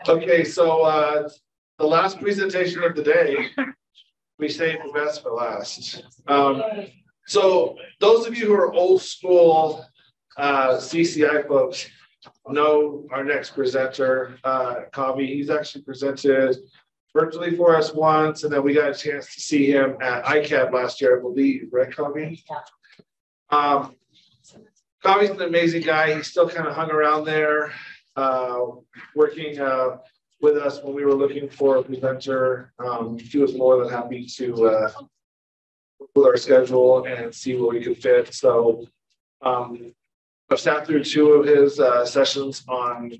Okay, so the last presentation of the day, we saved the best for last. So those of you who are old school CCI folks know our next presenter, Kavi. He's actually presented virtually for us once, and then we got a chance to see him at ICAD last year, I believe, right, Kavi? Kavi's an amazing guy. He still kind of hung around there, working with us when we were looking for a presenter. He was more than happy to work with our schedule and see where we could fit. So I've sat through 2 of his sessions on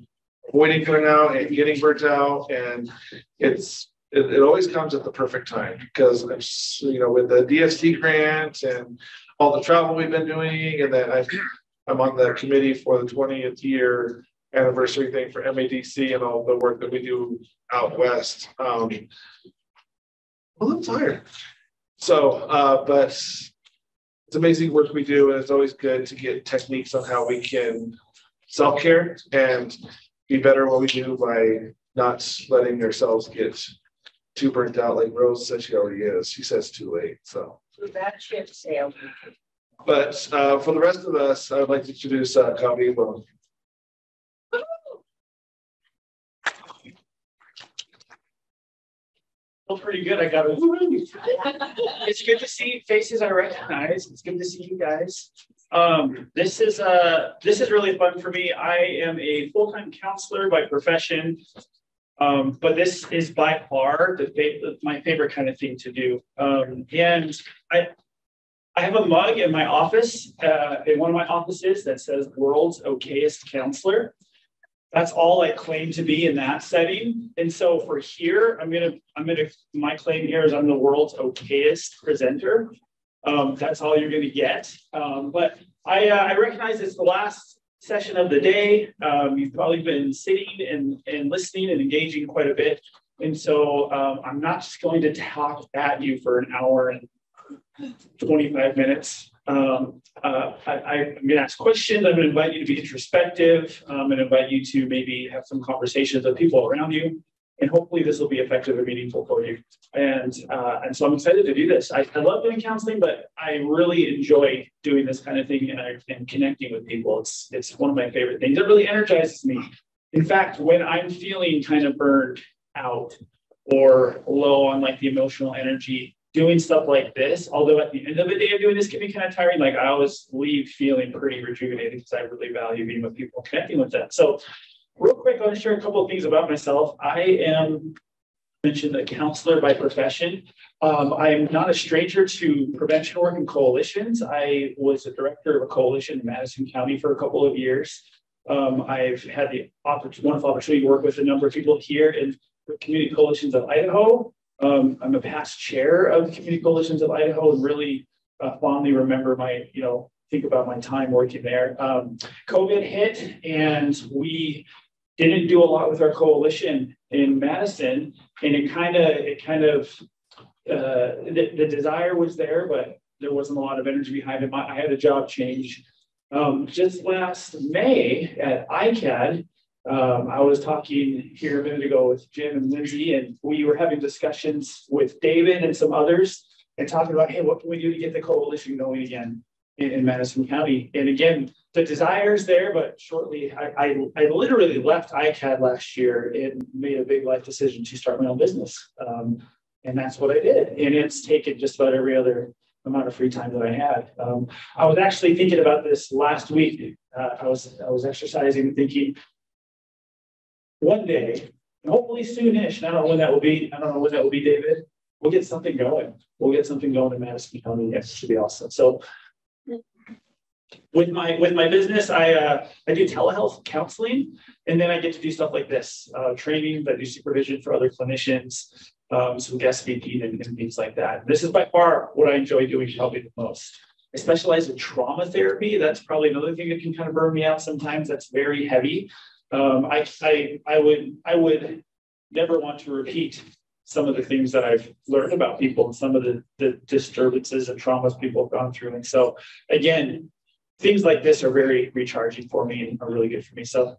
avoiding burnout and getting burnt out, and it always comes at the perfect time because with the DFC grant and all the travel we've been doing, and then I'm on the committee for the 20th year anniversary thing for MADC and all the work that we do out west. I'm a little tired. So, but it's amazing work we do, and it's always good to get techniques on how we can self-care and be better at what we do by not letting ourselves get too burnt out. Like Rose said she already is. She says too late. So that ship sailed. But for the rest of us, I'd like to introduce Kavi Branham. Feel pretty good. I got it. It's good to see faces I recognize. It's good to see you guys. This is really fun for me. I am a full-time counselor by profession, but this is by far my favorite kind of thing to do. And I have a mug in my office, in one of my offices, that says "World's Okayest Counselor." That's all I claim to be in that setting. And so for here, my claim here is I'm the world's okayest presenter. That's all you're going to get. But I recognize it's the last session of the day. You've probably been sitting and listening and engaging quite a bit. And so I'm not just going to talk at you for an hour and 25 minutes. I'm going to ask questions. I'm going to invite you to be introspective. I'm going to invite you to maybe have some conversations with people around you. And hopefully this will be effective and meaningful for you. And so I'm excited to do this. I love doing counseling, but I really enjoy doing this kind of thing and connecting with people. It's one of my favorite things. It really energizes me. In fact, when I'm feeling kind of burned out or low on like the emotional energy, doing stuff like this, although at the end of the day of doing this can be kind of tiring, like I always leave feeling pretty rejuvenated because I really value being with people, connecting with them. So real quick, I want to share a couple of things about myself. I am mentioned a counselor by profession. I'm not a stranger to prevention work and coalitions. I was a director of a coalition in Maddison County for a couple of years. I've had the wonderful opportunity to work with a number of people here in the Community Coalitions of Idaho. I'm a past chair of the Community Coalitions of Idaho and really fondly remember think about my time working there. COVID hit and we didn't do a lot with our coalition in Madison, and the desire was there, but there wasn't a lot of energy behind it. I had a job change. Just last May at ICAD, I was talking here a minute ago with Jim and Lindsay, and we were having discussions with David and some others and talking about, hey, what can we do to get the coalition going again in Maddison County? And again, the desire's there, but shortly, I literally left ICAD last year and made a big life decision to start my own business. And that's what I did. And it's taken just about every other amount of free time that I had. I was actually thinking about this last week. I was exercising and thinking, one day, and hopefully soonish, and I don't know when that will be, David, we'll get something going. We'll get something going in Maddison County. Yes, it should be awesome. So with my business, I do telehealth counseling, and then I get to do stuff like this, training, I do supervision for other clinicians, some guest speaking and things like that. This is by far what I enjoy doing probably the most. I specialize in trauma therapy. That's probably another thing that can kind of burn me out sometimes. That's very heavy. I would never want to repeat some of the things that I've learned about people and some of the disturbances and traumas people have gone through. And so again, things like this are very recharging for me and are really good for me. So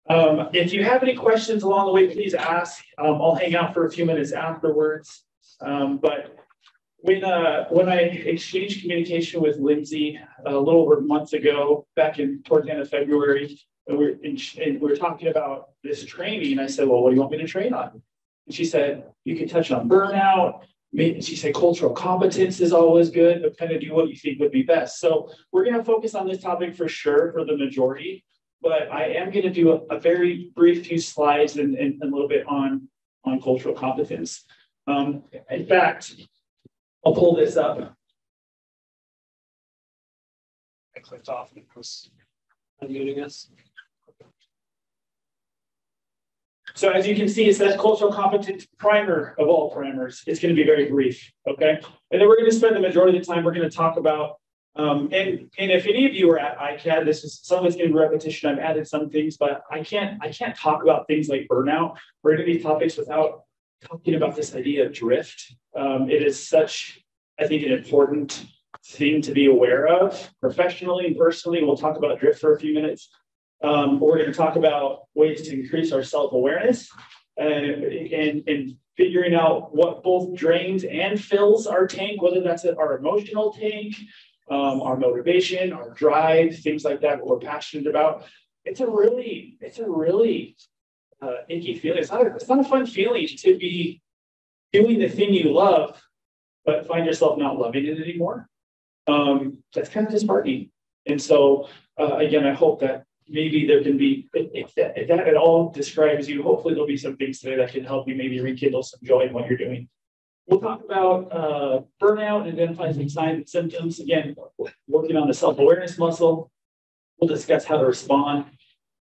If you have any questions along the way, please ask. I'll hang out for a few minutes afterwards. But when I exchanged communication with Lindsay a little over a month ago, back toward the end of February, and we were talking about this training, I said, well, what do you want me to train on? And she said, you can touch on burnout. Maybe she said cultural competence is always good, but kind of do what you think would be best. So we're going to focus on this topic for sure for the majority, but I am going to do a very brief few slides and a little bit on cultural competence. In fact, I'll pull this up. I clicked off and it was unmuting us. So as you can see, it says cultural competence primer of all primers. It's going to be very brief, okay? And then we're going to spend the majority of the time, we're going to talk about, and if any of you are at ICAD, this is some of it's going to be repetition. I've added some things, but I can't talk about things like burnout or any of these topics without talking about this idea of drift. It is such, I think, an important thing to be aware of professionally and personally. We'll talk about drift for a few minutes. We're going to talk about ways to increase our self-awareness and figuring out what both drains and fills our tank, whether that's our emotional tank, our motivation, our drive, things like that, what we're passionate about. It's a really icky feeling. It's not a fun feeling to be doing the thing you love, but find yourself not loving it anymore. That's kind of disheartening. And so, again, I hope that maybe there can be, if that at all describes you, hopefully there'll be some things today that can help you maybe rekindle some joy in what you're doing. We'll talk about burnout, identifying signs and symptoms. Again, working on the self-awareness muscle. We'll discuss how to respond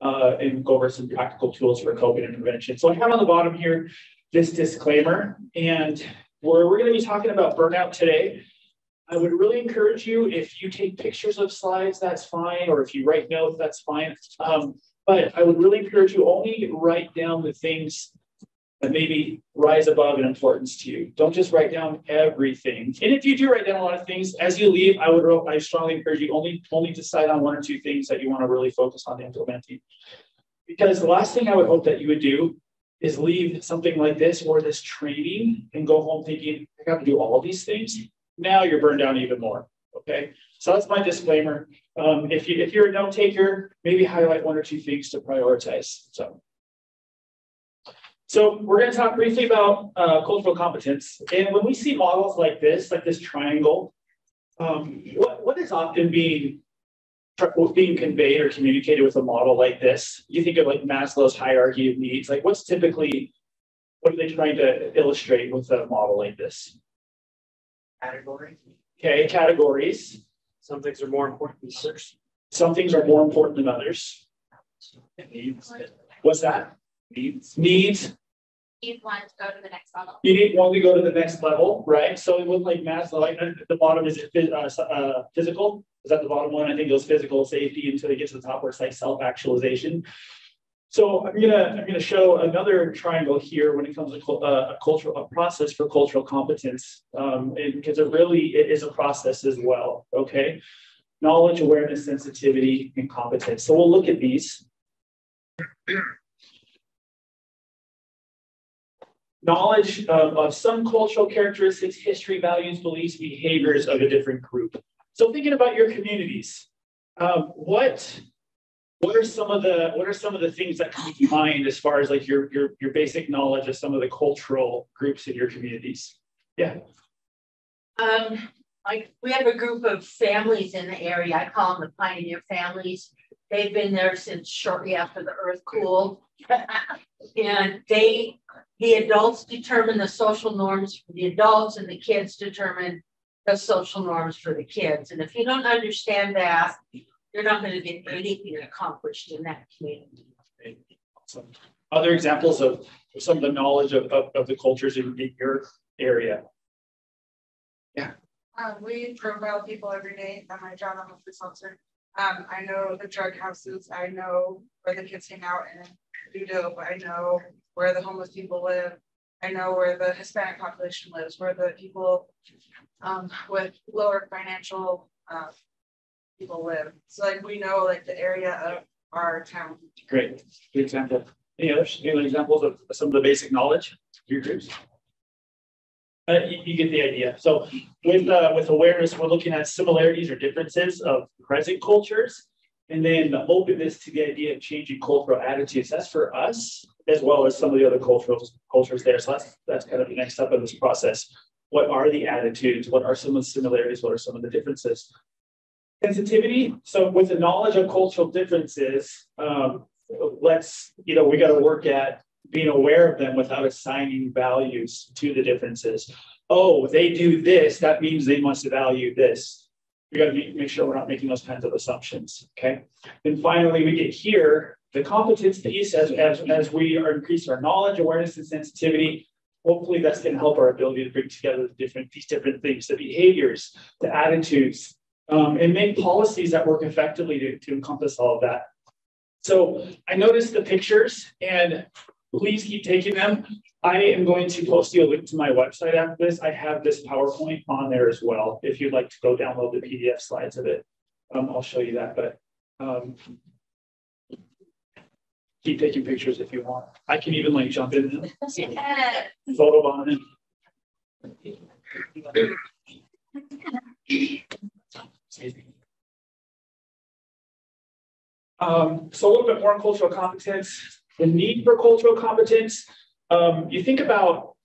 and go over some practical tools for coping and prevention. So I have on the bottom here this disclaimer, and we're going to be talking about burnout today. I would really encourage you, if you take pictures of slides, that's fine, or if you write notes, that's fine. But I would really encourage you only write down the things that maybe rise above in importance to you. Don't just write down everything. And if you do write down a lot of things, as you leave, I strongly encourage you only decide on one or two things that you want to really focus on implementing. Because the last thing I would hope that you would do is leave something like this or this training and go home thinking, I got to do all these things. Now you're burned down even more, okay? So that's my disclaimer. If you're a note taker, maybe highlight one or two things to prioritize. So we're going to talk briefly about cultural competence. And when we see models like this triangle, what is often being conveyed or communicated with a model like this? You think of like Maslow's hierarchy of needs. Like what are they trying to illustrate with a model like this? Categories. Okay, categories. Some things are more important than others. Some things are more important than others. Needs. What's that? Needs. Needs. Need one to go to the next level. You need one to go to the next level, right? So it would like Maslow, like the bottom is physical. Is that the bottom one? I think it was physical safety until it gets to the top where it's like self-actualization. So I'm gonna show another triangle here when it comes to a process for cultural competence, because it is a process as well. Okay, knowledge, awareness, sensitivity, and competence. So we'll look at these. Knowledge of some cultural characteristics, history, values, beliefs, behaviors of a different group. So thinking about your communities, what are some of the things that come to mind as far as like your basic knowledge of some of the cultural groups in your communities? Yeah. Like we have a group of families in the area. I call them the pioneer families. They've been there since shortly after the earth cooled. And the adults determine the social norms for the adults and the kids determine the social norms for the kids. And if you don't understand that, you're not going to get anything accomplished in that community. Awesome. Other examples of some of the knowledge of the cultures in your area? Yeah. We profile people every day at my job. I'm a police officer. I know the drug houses. I know where the kids hang out and do dope. I know where the homeless people live. I know where the Hispanic population lives, where the people with lower financial people live. So like we know like the area of our town. Great. Good example. Any others? Any other examples of some of the basic knowledge of your groups? You get the idea. So with awareness, we're looking at similarities or differences of present cultures, and then the openness to the idea of changing cultural attitudes. That's for us, as well as some of the other cultures there. So that's kind of the next step of this process. What are the attitudes? What are some of the similarities? What are some of the differences? Sensitivity. So with the knowledge of cultural differences, we got to work at being aware of them without assigning values to the differences. Oh, they do this, that means they must value this. We got to make sure we're not making those kinds of assumptions. Okay. And finally, we get here the competence piece as we are increasing our knowledge, awareness, and sensitivity. Hopefully, that's going to help our ability to bring together these different things, the behaviors, the attitudes, and make policies that work effectively to encompass all of that. So I noticed the pictures, and please keep taking them. I am going to post you a link to my website after this. I have this PowerPoint on there as well. If you'd like to go download the PDF slides of it, I'll show you that. But keep taking pictures if you want. I can even like jump in and photo bomb it. So a little bit more on cultural competence. The need for cultural competence. You think about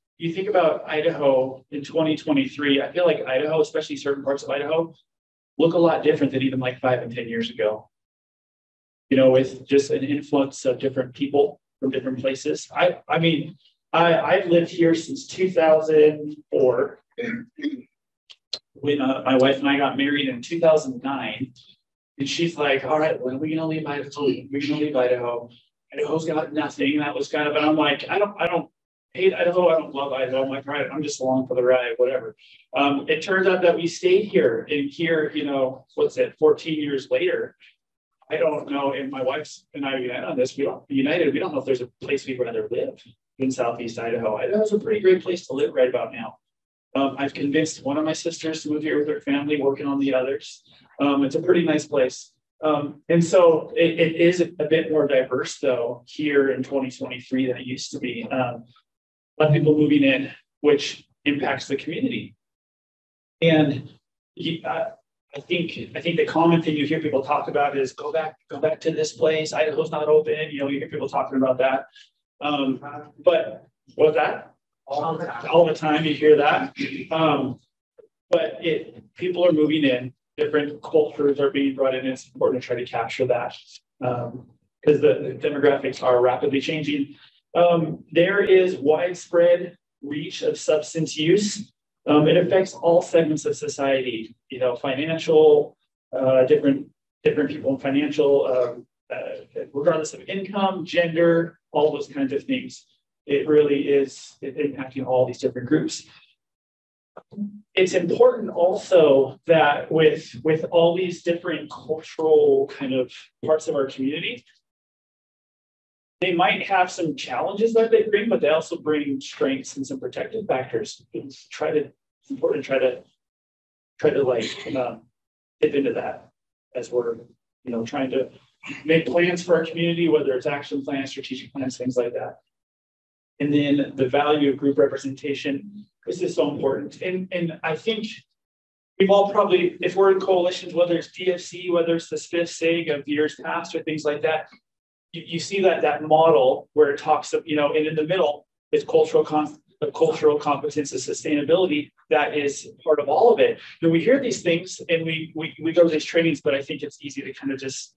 Idaho in 2023. I feel like Idaho, especially certain parts of Idaho, look a lot different than even like 5 and 10 years ago. You know, with just an influx of different people from different places. I've lived here since 2004. When my wife and I got married in 2009, and she's like, "All right, when are we gonna leave Idaho? We're gonna leave Idaho. Idaho's got nothing." That was kind of, and I'm like, I don't hate Idaho. I don't love Idaho. I'm like, all right, I'm just along for the ride, whatever. It turns out that we stayed here, and here, 14 years later. I don't know, and my wife's and I unite on this. We don't know if there's a place we'd rather live in Southeast Idaho. Idaho's a pretty great place to live right about now. I've convinced one of my sisters to move here with her family, working on the others. It's a pretty nice place. And so it is a bit more diverse, though, here in 2023 than it used to be. A lot of people moving in, which impacts the community. And I think the common thing you hear people talk about is go back to this place. Idaho's not open. You hear people talking about that. But what's that? All the time you hear that. But people are moving in. Different cultures are being brought in. It's important to try to capture that because the demographics are rapidly changing. There is widespread reach of substance use. It affects all segments of society. Financial, different people in financial, regardless of income, gender, all those kinds of things. It really is impacting all these different groups. It's important also that with all these different cultural kind of parts of our community, they might have some challenges that they bring, but they also bring strengths and some protective factors. It's important to try to dip into that as we're trying to make plans for our community, whether it's action plans, strategic plans, things like that. And then the value of group representation. This is so important. And I think we've all probably, if we're in coalitions, whether it's DFC, whether it's the SPIF SIG of years past or things like that, you see that model where it talks of, and in the middle is cultural competence and sustainability. That is part of all of it. And we hear these things and we go to these trainings, but I think it's easy to kind of just,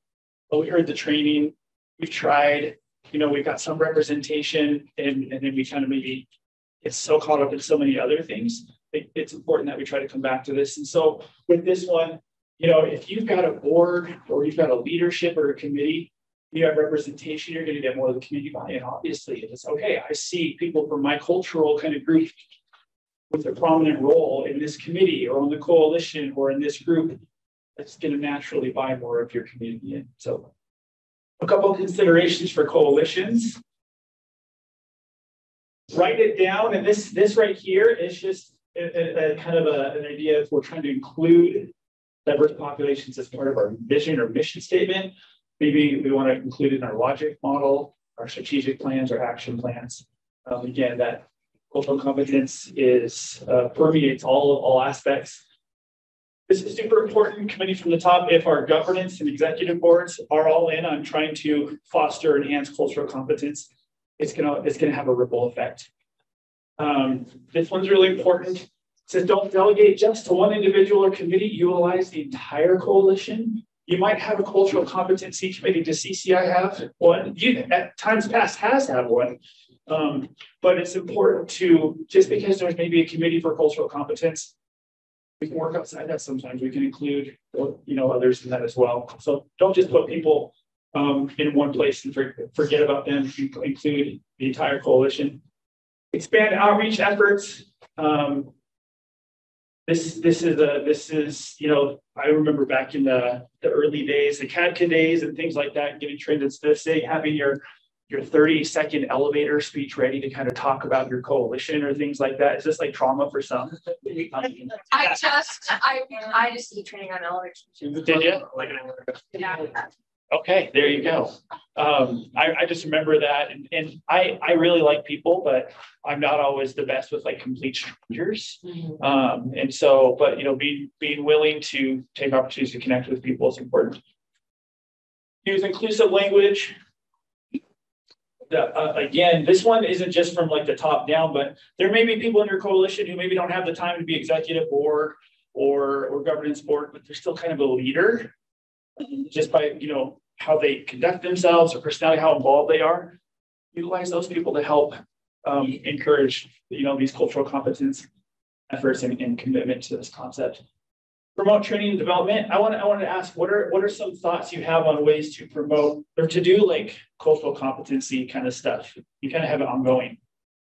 we heard the training, we've tried, we've got some representation, and then we kind of maybe it's so caught up in so many other things. It's important that we try to come back to this. And so with this one, if you've got a board or you've got a leadership or a committee, you have representation, you're going to get more of the community buy-in, obviously. It's okay, I see people from my cultural kind of group with a prominent role in this committee or on the coalition or in this group, that's going to naturally buy more of your community in. So a couple of considerations for coalitions. Write it down, and this right here is just a kind of an idea if we're trying to include diverse populations as part of our vision or mission statement. maybe we want to include it in our logic model, our strategic plans, or action plans. Again, that cultural competence is permeates all aspects. This is super important, committee from the top. If our governance and executive boards are all in on trying to foster and enhance cultural competence, it's gonna have a ripple effect. This one's really important. It says don't delegate just to one individual or committee, utilize the entire coalition. You might have a cultural competency committee. Does CCI have one? You at times past has had one. But it's important to, just because there's maybe a committee for cultural competence, we can work outside that sometimes. We can include, others in that as well. So don't just put people in one place and forget about them. Include the entire coalition. Expand outreach efforts. This is I remember back in the early days, the CADCA days and things like that, getting trained instead of say having your 30-second elevator speech ready to kind of talk about your coalition or things like that. Is this like trauma for some? I just need training on elevators. Did you? Yeah. Okay, there you go. I just remember that, and I really like people, but I'm not always the best with like complete strangers. And so, but being willing to take opportunities to connect with people is important. Use inclusive language. Again, this one isn't just from like the top down, but there may be people in your coalition who maybe don't have the time to be executive board or governance board, but they're still kind of a leader just by how they conduct themselves or personality, how involved they are. Utilize those people to help encourage these cultural competence efforts and commitment to this concept. Promote training and development. I wanted to ask, what are some thoughts you have on ways to promote or to do like cultural competency kind of stuff? You kind of have it ongoing.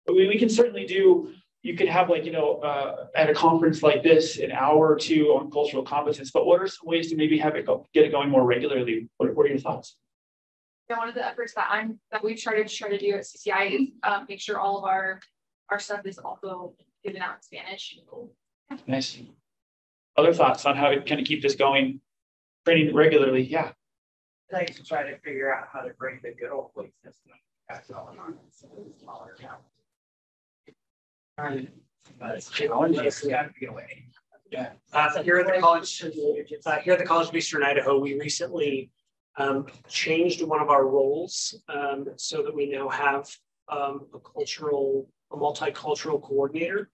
But we can certainly do. You could have like at a conference like this, an hour or two on cultural competence. But what are some ways to maybe have it get it going more regularly? What are your thoughts? Yeah, one of the efforts that we've started to try to do at CCI is make sure all of our stuff is also given out in Spanish. Nice. Other thoughts on how to kind of keep this going, training regularly? Yeah. I like to try to figure out how to bring the good old boy system that's going on in some of the smaller towns. But it's got to be a way. Yeah. Here at the college, of Eastern Idaho, we recently changed one of our roles so that we now have a multicultural coordinator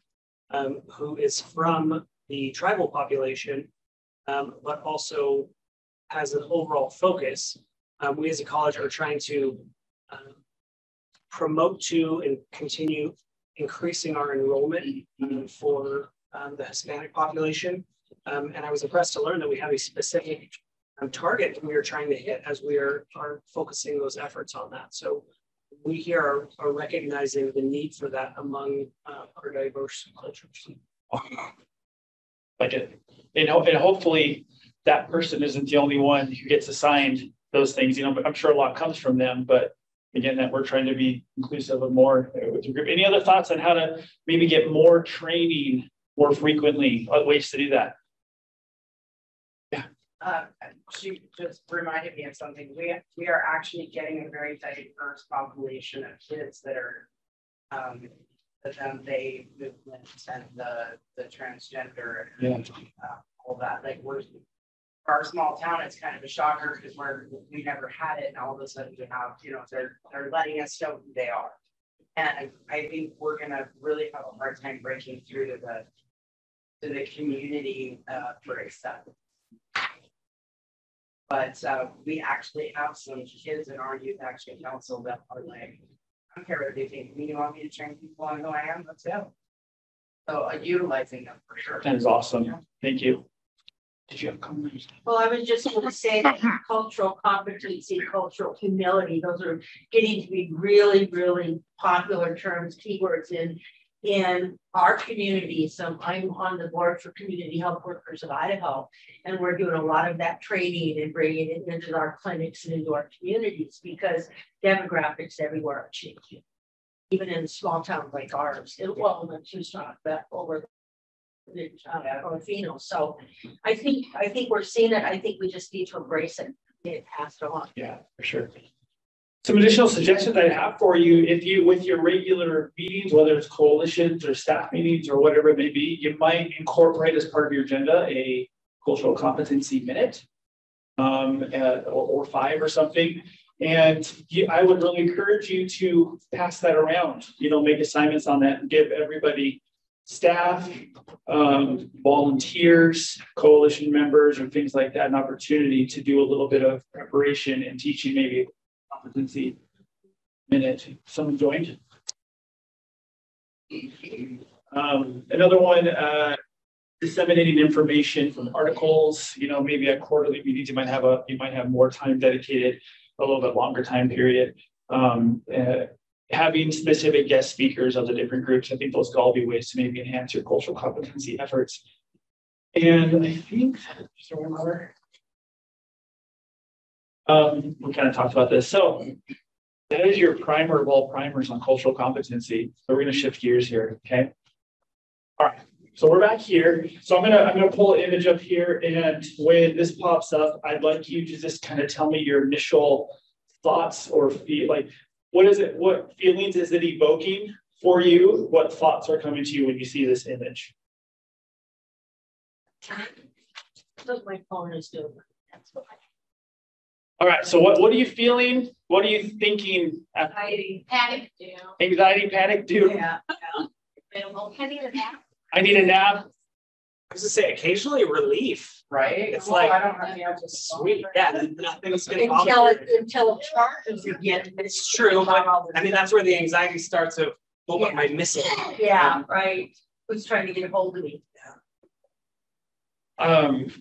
who is from the tribal population, but also has an overall focus. We as a college are trying to promote to and continue increasing our enrollment for the Hispanic population. And I was impressed to learn that we have a specific target that we are trying to hit as we are focusing those efforts on that. So we here are recognizing the need for that among our diverse cultures. Like it, and hopefully that person isn't the only one who gets assigned those things, but I'm sure a lot comes from them, but again, that we're trying to be inclusive of more with your group. Any other thoughts on how to maybe get more training more frequently, ways to do that? Yeah. She just reminded me of something. We are actually getting a very diverse population of kids that are the they movement and the transgender and all that. Like our small town, it's kind of a shocker because we never had it, and all of a sudden to have, they're letting us know who they are. And I think we're gonna really have a hard time breaking through to the community for acceptance. But we actually have some kids in our youth action council that are like, I don't care what they think. You want me to train people on who I am? Let's go. So utilizing them for sure. That is awesome. Yeah. Thank you. Did you have comments? Well, I was just going to say that cultural competency, cultural humility, those are getting to be really, really popular terms, keywords in our community. So I'm on the board for Community Health Workers of Idaho, and we're doing a lot of that training and bringing it into our clinics and into our communities because demographics everywhere are changing, even in small towns like ours. Well, in Tucson, but over or Fino. So I think we're seeing it. I think we just need to embrace it. get passed on. Yeah, for sure. Some additional suggestions I have for you, if you, with your regular meetings, whether it's coalitions or staff meetings or whatever it may be, you might incorporate as part of your agenda a cultural competency minute, or 5 or something. And I would really encourage you to pass that around, make assignments on that and give everybody, staff, volunteers, coalition members, or things like that, an opportunity to do a little bit of preparation and teaching, maybe a competency minute. Someone joined. Another one, disseminating information from articles, maybe at quarterly meetings, you might have more time dedicated, a little bit longer time period. Having specific guest speakers of the different groups, I think those could all be ways to maybe enhance your cultural competency efforts. And I think, is there one other? We kind of talked about this. So that is your primer of all primers on cultural competency. So we're going to shift gears here, okay? All right. So we're back here. So I'm gonna pull an image up here, and when this pops up, I'd like you to just kind of tell me your initial thoughts or feel like, what is it? What feelings is it evoking for you? What thoughts are coming to you when you see this image? Look, my phone is doing. That's why. All right. So what are you feeling? What are you thinking? Anxiety, panic, Anxiety, panic, do. Yeah. I need a nap. I need a nap. I was gonna say occasionally relief, right? It's like I don't have the answer. sweet. Yeah, nothing's gonna bother Until it charges again. It's true, but I mean that's where the anxiety starts of what am I missing? Yeah, right. Who's trying to get a hold of me?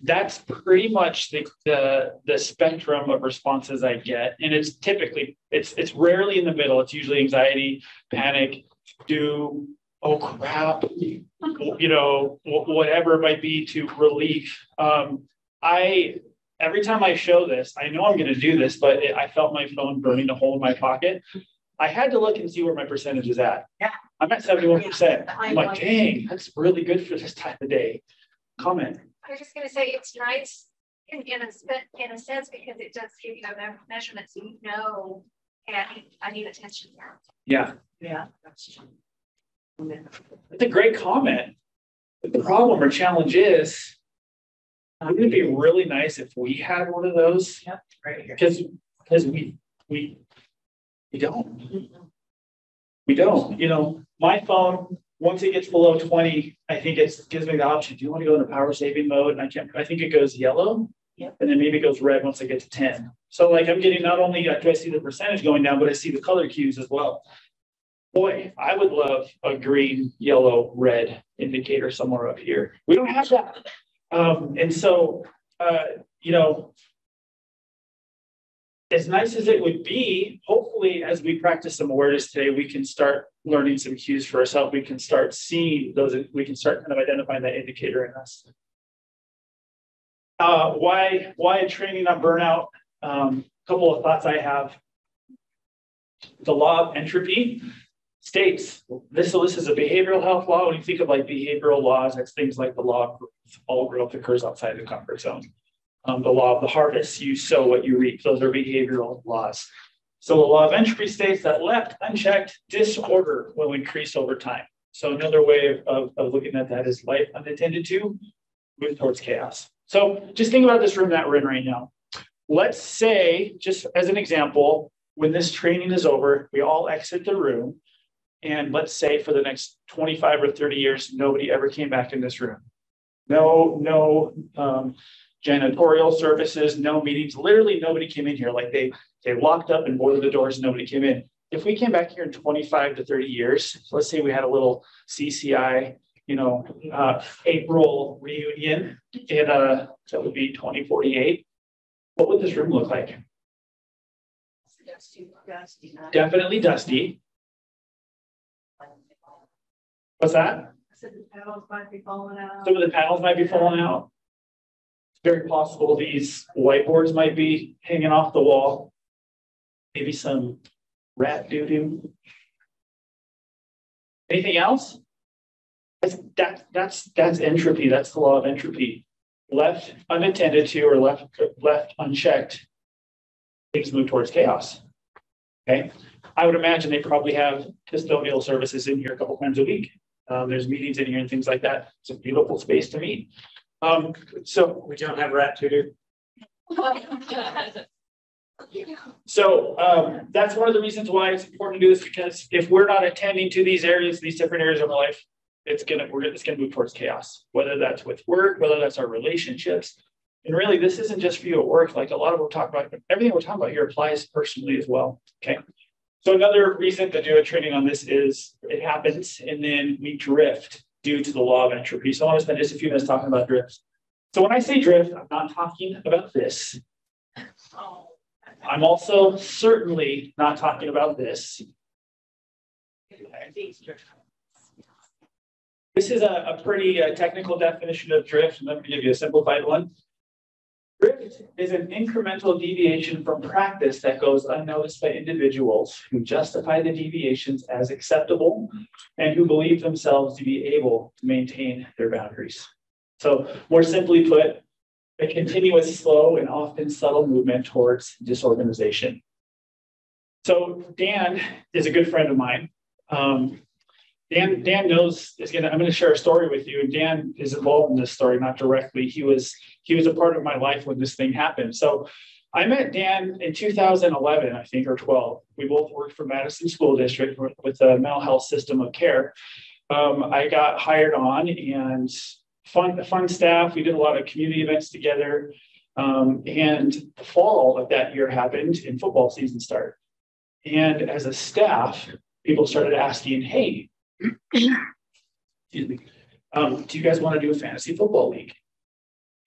That's pretty much the spectrum of responses I get, and it's typically it's rarely in the middle. It's usually anxiety, panic, oh crap, whatever it might be, to relief. Every time I show this, I know I'm going to do this, but I felt my phone burning a hole in my pocket. I had to look and see where my percentage is at. Yeah. I'm at 71%. I'm like, dang, that's really good for this time of day. Comment. I was just going to say it's nice in a sense because it does give you measurements, and I need attention now. Yeah. Yeah, that's true. It's a great comment. The problem or challenge is, wouldn't it be really nice if we had one of those? Yeah, right here. Because we don't. We don't. My phone, once it gets below 20, I think it gives me the option. Do you want to go into power saving mode? And I think it goes yellow. Yep. And then maybe it goes red once I get to 10. So like I'm getting, not only do I see the percentage going down, but I see the color cues as well. Boy, I would love a green, yellow, red indicator somewhere up here. We don't have that. And so, as nice as it would be, hopefully, as we practice some awareness today, we can start learning some cues for ourselves. We can start seeing those, we can start kind of identifying that indicator in us. Why training on burnout? A couple of thoughts I have. The law of entropy states this is a behavioral health law. When you think of like behavioral laws, that's things like the law of all growth occurs outside the comfort zone. The law of the harvest, you sow what you reap. Those are behavioral laws. So the law of entropy states that left unchecked, disorder will increase over time. So another way of looking at that is life unattended to move towards chaos. So just think about this room that we're in right now. Let's say, just as an example, when this training is over, we all exit the room. And let's say for the next 25 or 30 years, nobody ever came back in this room. No janitorial services, no meetings. Literally nobody came in here. Like they locked up and boarded the doors, nobody came in. If we came back here in 25 to 30 years, so let's say we had a little CCI, April reunion, and that would be 2048. What would this room look like? Dusty. Definitely dusty. What's that? I said the panels might be falling out. Some of the panels might be falling out. It's very possible these whiteboards might be hanging off the wall. Maybe some rat doo-doo. Anything else? That's entropy. That's the law of entropy. Left unattended to or left unchecked things move towards chaos. Okay. I would imagine they probably have custodial services in here a couple times a week. There's meetings in here and things like that. It's a beautiful space to meet. So We don't have rat tutor. So that's one of the reasons why it's important to do this, because if we're not attending to these areas, these different areas of our life, it's gonna move towards chaos, whether that's with work, whether that's our relationships. And really, this isn't just for you at work. Like a lot of what we're talking about, everything we're talking about here applies personally as well. Okay. So another reason to do a training on this is it happens and then we drift due to the law of entropy. So I want to spend just a few minutes talking about drift. So when I say drift, I'm not talking about this. I'm also certainly not talking about this. This is a pretty technical definition of drift. Let me give you a simplified one. Drift is an incremental deviation from practice that goes unnoticed by individuals who justify the deviations as acceptable and who believe themselves to be able to maintain their boundaries. So more simply put, a continuous, slow, and often subtle movement towards disorganization. So Dan is a good friend of mine. Dan knows I'm going to share a story with you. And Dan is involved in this story, not directly. He was a part of my life when this thing happened. So I met Dan in 2011, I think, or 12. We both worked for Maddison School District with a mental health system of care. I got hired on and fun staff. We did a lot of community events together. And the fall of that year happened and football season started. And as a staff, people started asking, hey, excuse me, do you guys want to do a fantasy football league?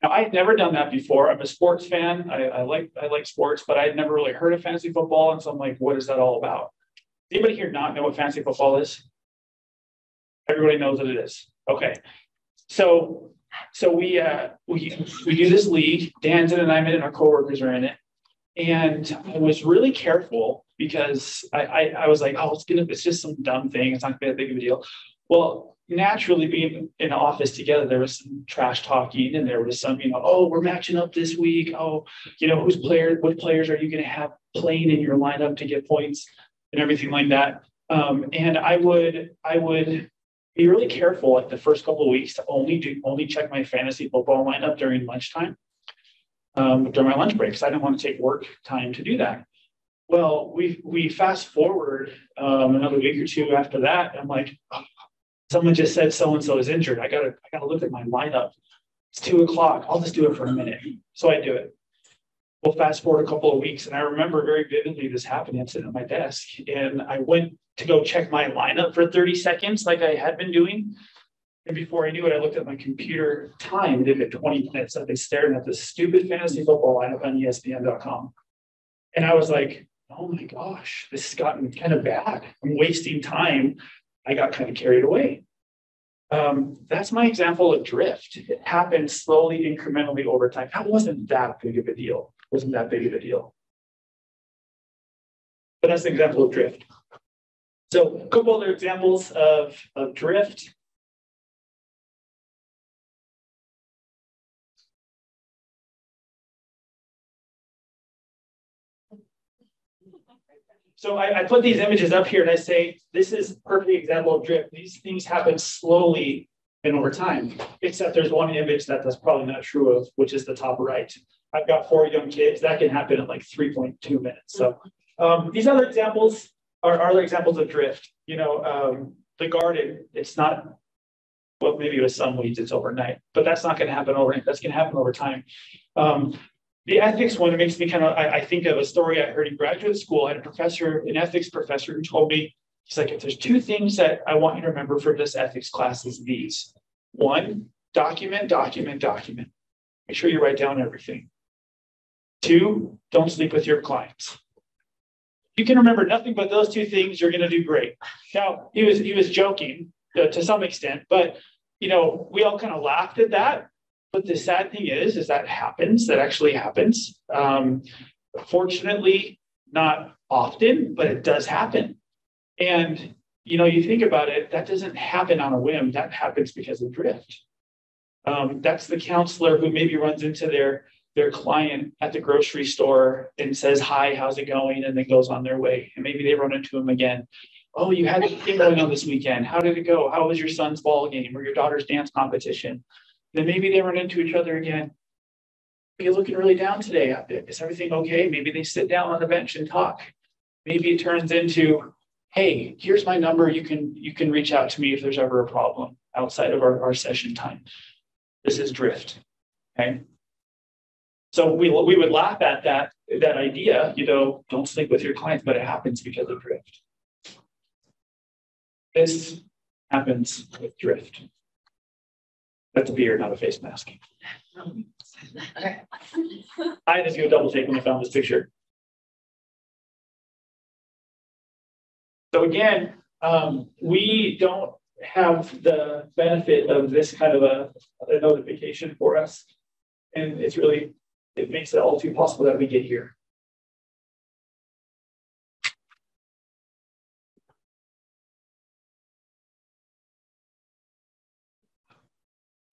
Now, I'd never done that before. I'm a sports fan. I like sports, but I'd never really heard of fantasy football. And so I'm like, what is that all about? Does anybody here not know what fantasy football is? Everybody knows what it is. Okay. So we do this league. Dan's in it and I'm in it, and our coworkers are in it. And I was really careful because I was like, oh, it's just some dumb thing. It's not gonna be that big of a deal. Well, naturally, being in an office together, there was some trash talking, and there was some, oh, we're matching up this week. Oh, what players are you going to have playing in your lineup to get points and everything like that. And I would be really careful, like the first couple of weeks, to only check my fantasy football lineup during lunchtime, during my lunch breaks. I didn't want to take work time to do that. Well, we fast forward another week or two after that. I'm like, oh, someone just said so-and-so is injured. I gotta look at my lineup. It's 2:00. I'll just do it for a minute. So I do it. We'll fast forward a couple of weeks. And I remember very vividly this happening. I'm sitting at my desk and I went to go check my lineup for 30 seconds like I had been doing. And before I knew it, I looked at my computer time. It did 20 minutes. I've been staring at this stupid fantasy football lineup on ESPN.com. And I was like, oh my gosh, this has gotten kind of bad. I'm wasting time. I got kind of carried away. That's my example of drift. It happened slowly, incrementally over time. That wasn't that big of a deal. Wasn't that big of a deal. But that's an example of drift. So a couple other examples of drift. So I put these images up here and I say, this is a perfect example of drift. These things happen slowly and over time, except there's one image that's probably not true of, which is the top right. I've got 4 young kids. That can happen in like 3.2 minutes. So these other examples are other examples of drift. The garden, it's not, well, maybe with some weeds, it's overnight, but that's not going to happen overnight. That's going to happen over time. The ethics one, it makes me I think of a story I heard in graduate school. I had an ethics professor who told me, he's like, if there's 2 things that I want you to remember for this ethics class is these. 1, document. Make sure you write down everything. 2, don't sleep with your clients. You can remember nothing but those 2 things, you're going to do great. Now, he was joking to some extent, but we all kind of laughed at that. But the sad thing is that happens. That actually happens. Fortunately, not often, but it does happen. And you think about it, that doesn't happen on a whim. That happens because of drift. That's the counselor who maybe runs into their their client at the grocery store and says, hi, how's it going? And then goes on their way. And maybe they run into him again. Oh, you had a thing going on this weekend. How did it go? How was your son's ball game or your daughter's dance competition? Then maybe they run into each other again. You're looking really down today. Is everything okay? Maybe they sit down on the bench and talk. Maybe it turns into, hey, here's my number. You can reach out to me if there's ever a problem outside of our session time. This is drift. Okay. So we would laugh at that idea, don't sleep with your clients, but it happens because of drift. This happens with drift. That's a beard, not a face mask. I had to do a double take when I found this picture. So again, we don't have the benefit of this kind of a notification for us. And it makes it all too possible that we get here.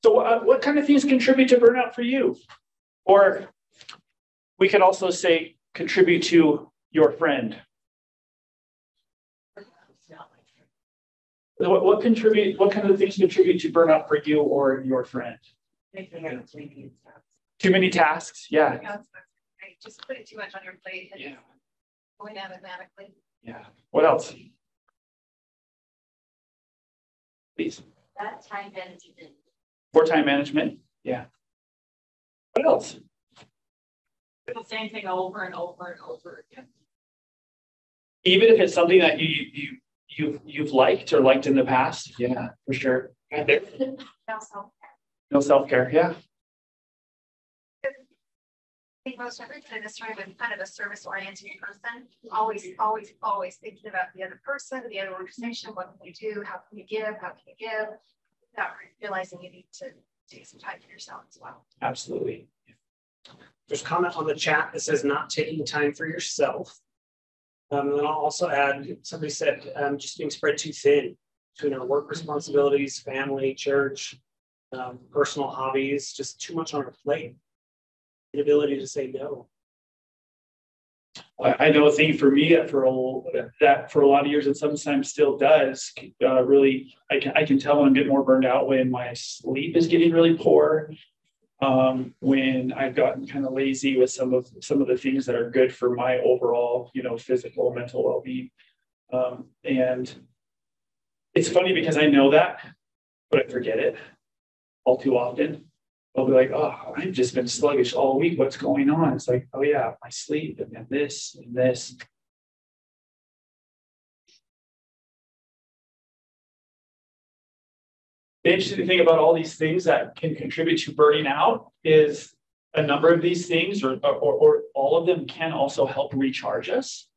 So what kind of things contribute to burnout for you? Or we could also say contribute to your friend. What kind of things contribute to burnout for you or your friend? Too many tasks, yeah. Just putting too much on your plate. Yeah. Going automatically. Yeah. What else? Please. That time management. For time management. Yeah. What else? The same thing over and over and over again. Even if it's something that you've liked or liked in the past. Yeah, for sure. Right there. No self-care. No self-care. Yeah. I think most everything in this room is kind of a service-oriented person. Always thinking about the other person, the other organization. What can you do? How can you give? How can you give? Without realizing you need to take some time for yourself as well. Absolutely. There's a comment on the chat that says not taking time for yourself. And then I'll also add, somebody said just being spread too thin between our work responsibilities, family, church, personal hobbies, just too much on our plate. Inability to say no. I know a thing for me that for a lot of years and sometimes still does really. I can tell when I'm getting more burned out when my sleep is getting really poor. When I've gotten kind of lazy with some of the things that are good for my overall, physical, mental well-being. And it's funny because I know that, but I forget it all too often. I'll be like, oh, I've just been sluggish all week. What's going on? It's like, oh yeah, my sleep and then this and this. The interesting thing about all these things that can contribute to burning out is a number of these things or all of them can also help recharge us,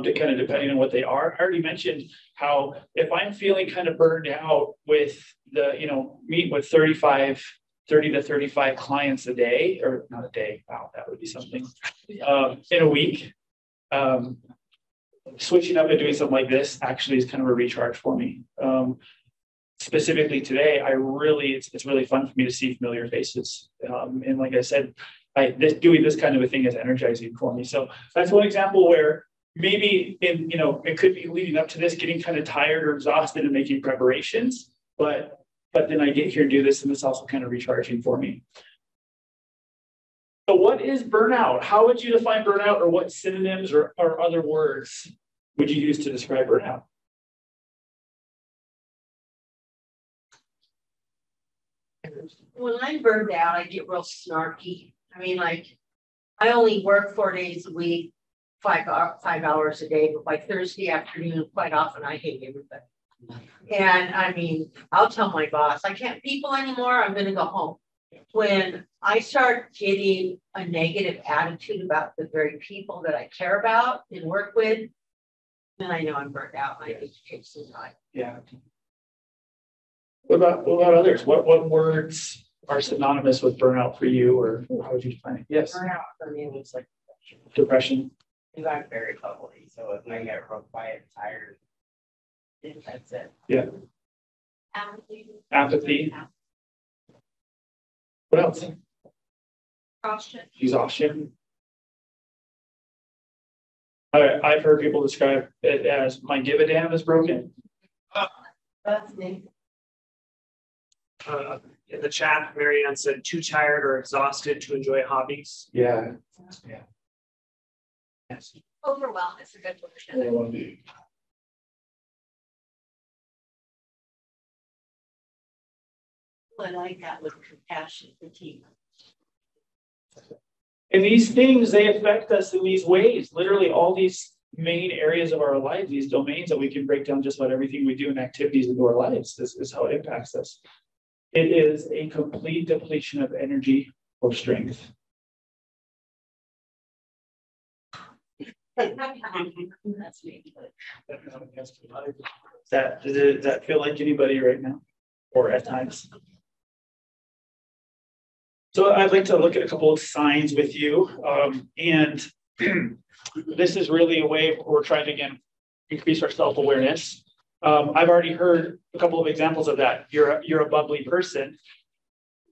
depending on what they are. I already mentioned how if I'm feeling kind of burned out with meeting with 30 to 35 clients a day, or not a day, wow, that would be something, in a week, switching up and doing something like this actually is kind of a recharge for me. Specifically today, it's really fun for me to see familiar faces. And like I said, doing this kind of a thing is energizing for me. So that's one example where maybe it could be leading up to this, getting kind of tired or exhausted and making preparations, but then I get here and do this, and it's also kind of recharging for me. So what is burnout? How would you define burnout, or what synonyms or other words would you use to describe burnout? When I'm burned out, I get real snarky. I mean, like, I only work 4 days a week, 5 hours a day, but by Thursday afternoon, quite often I hate everybody. And I mean, I'll tell my boss, I can't people anymore, I'm going to go home. When I start getting a negative attitude about the very people that I care about and work with, then I know I'm burned out and I need to take some time. Yeah. What about others? What words are synonymous with burnout for you, or how would you define it? Yes. Burnout for me looks like Depression. because I'm very bubbly. So if I get real quiet and tired, that's it. Yeah. Apathy. What else? Exhaustion. I've heard people describe it as my give a damn is broken. That's me. In the chat, Marianne said too tired or exhausted to enjoy hobbies. Yeah. Yes. Overwhelmed is a good word. I like that with compassion, fatigue. And these things, they affect us in these ways. Literally all these main areas of our lives, these domains that we can break down just about everything we do and activities into our lives. This is how it impacts us. It is a complete depletion of energy or strength. That's me. Does that feel like anybody right now? Or at times? So I'd like to look at a couple of signs with you. And this is really a way we're trying to, again, increase our self-awareness. I've already heard a couple of examples of that. You're a bubbly person.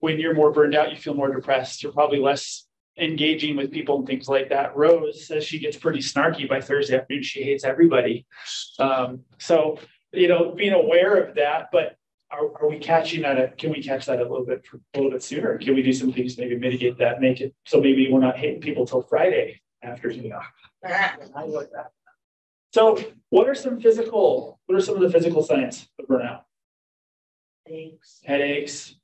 When you're more burned out, you feel more depressed. You're probably less engaging with people and things like that. Rose says she gets pretty snarky by Thursday afternoon. She hates everybody. So, being aware of that, but are we catching that? Can we catch that a little bit sooner? Can we do some things to maybe mitigate that, make it so maybe we're not hating people till Friday afternoon? I like that. So what are some of the physical signs of burnout? Headaches,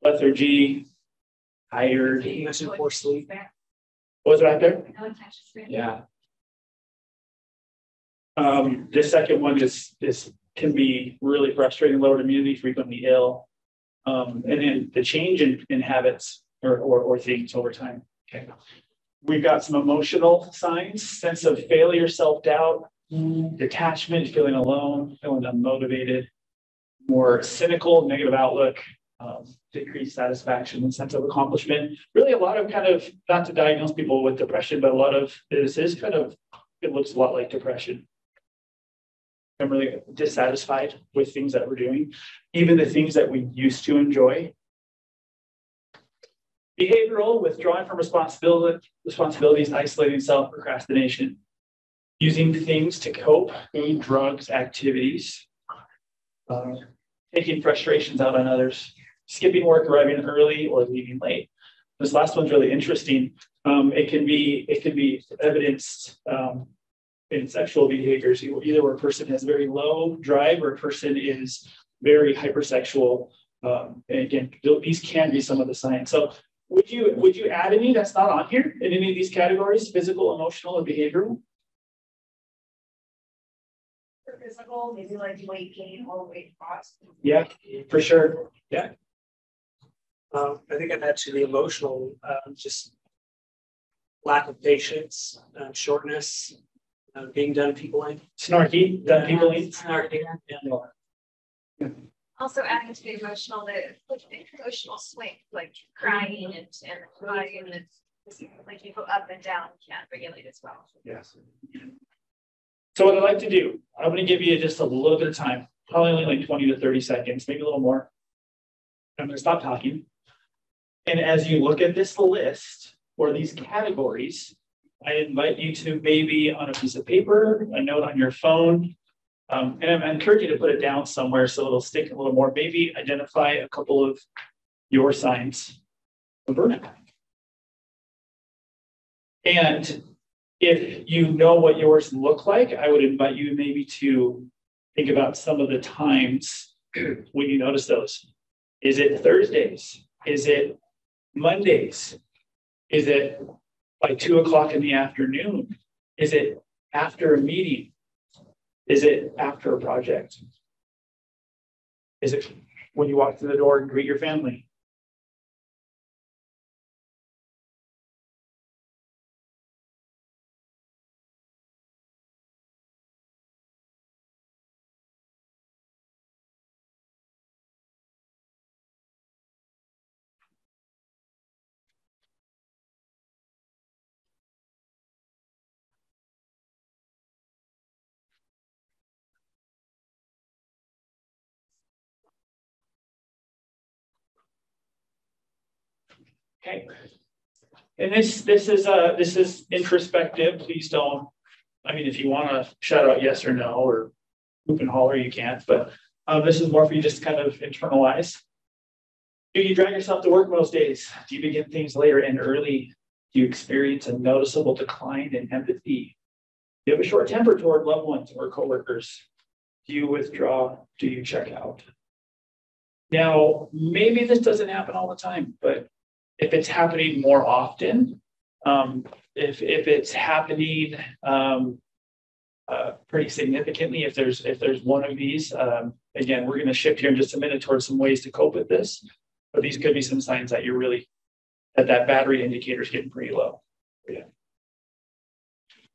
lethargy, tired, Poor sleep. what was right there? Yeah. This second one can be really frustrating, lowered immunity, frequently ill, and then the change in habits or things over time. Okay. We've got some emotional signs: sense of failure, self-doubt, detachment, feeling alone, feeling unmotivated, more cynical, negative outlook, decreased satisfaction and sense of accomplishment. Really a lot of kind of, not to diagnose people with depression, but a lot of this is kind of, it looks a lot like depression. I'm really dissatisfied with things that we're doing, even the things that we used to enjoy. Behavioral, withdrawing from responsibilities, isolating self, procrastination, using things to cope, food, drugs, activities, taking frustrations out on others, skipping work, arriving early, or leaving late. This last one's really interesting. It can be evidenced in sexual behaviors, either where a person has very low drive or a person is very hypersexual. And again, these can be some of the signs. So would you add any that's not on here in any of these categories: physical, emotional, or behavioral? For physical, maybe like weight gain or weight loss. Yeah, for sure. Yeah. I think I've had to the emotional, just lack of patience, shortness, being done peopling. Snarky, done peopling. Snarky. Yeah. Also adding to the emotional, the emotional swing, like crying and crying, and it's like you go up and down, you can't regulate as well. Yes. So what I'd like to do, I'm going to give you just a little bit of time, probably only like 20 to 30 seconds, maybe a little more. I'm going to stop talking. And as you look at this list or these categories, I invite you to maybe on a piece of paper, a note on your phone, and I encourage you to put it down somewhere so it'll stick a little more. Maybe identify a couple of your signs of burnout. And if you know what yours look like, I would invite you maybe to think about some of the times when you notice those. Is it Thursdays? Is it Mondays? Is it by 2 o'clock in the afternoon? Is it after a meeting? Is it after a project? Is it when you walk through the door and greet your family? Okay. And this is introspective. Please don't. I mean, if you want to shout out yes or no or whoop and holler, you can't. But this is more for you just to kind of internalize. Do you drag yourself to work most days? Do you begin things later and early? Do you experience a noticeable decline in empathy? Do you have a short temper toward loved ones or coworkers? Do you withdraw? Do you check out? Now, maybe this doesn't happen all the time, but if it's happening more often, if it's happening pretty significantly, if there's one of these, again, we're going to shift here in just a minute towards some ways to cope with this. But these could be some signs that you're really that battery indicator is getting pretty low. Yeah.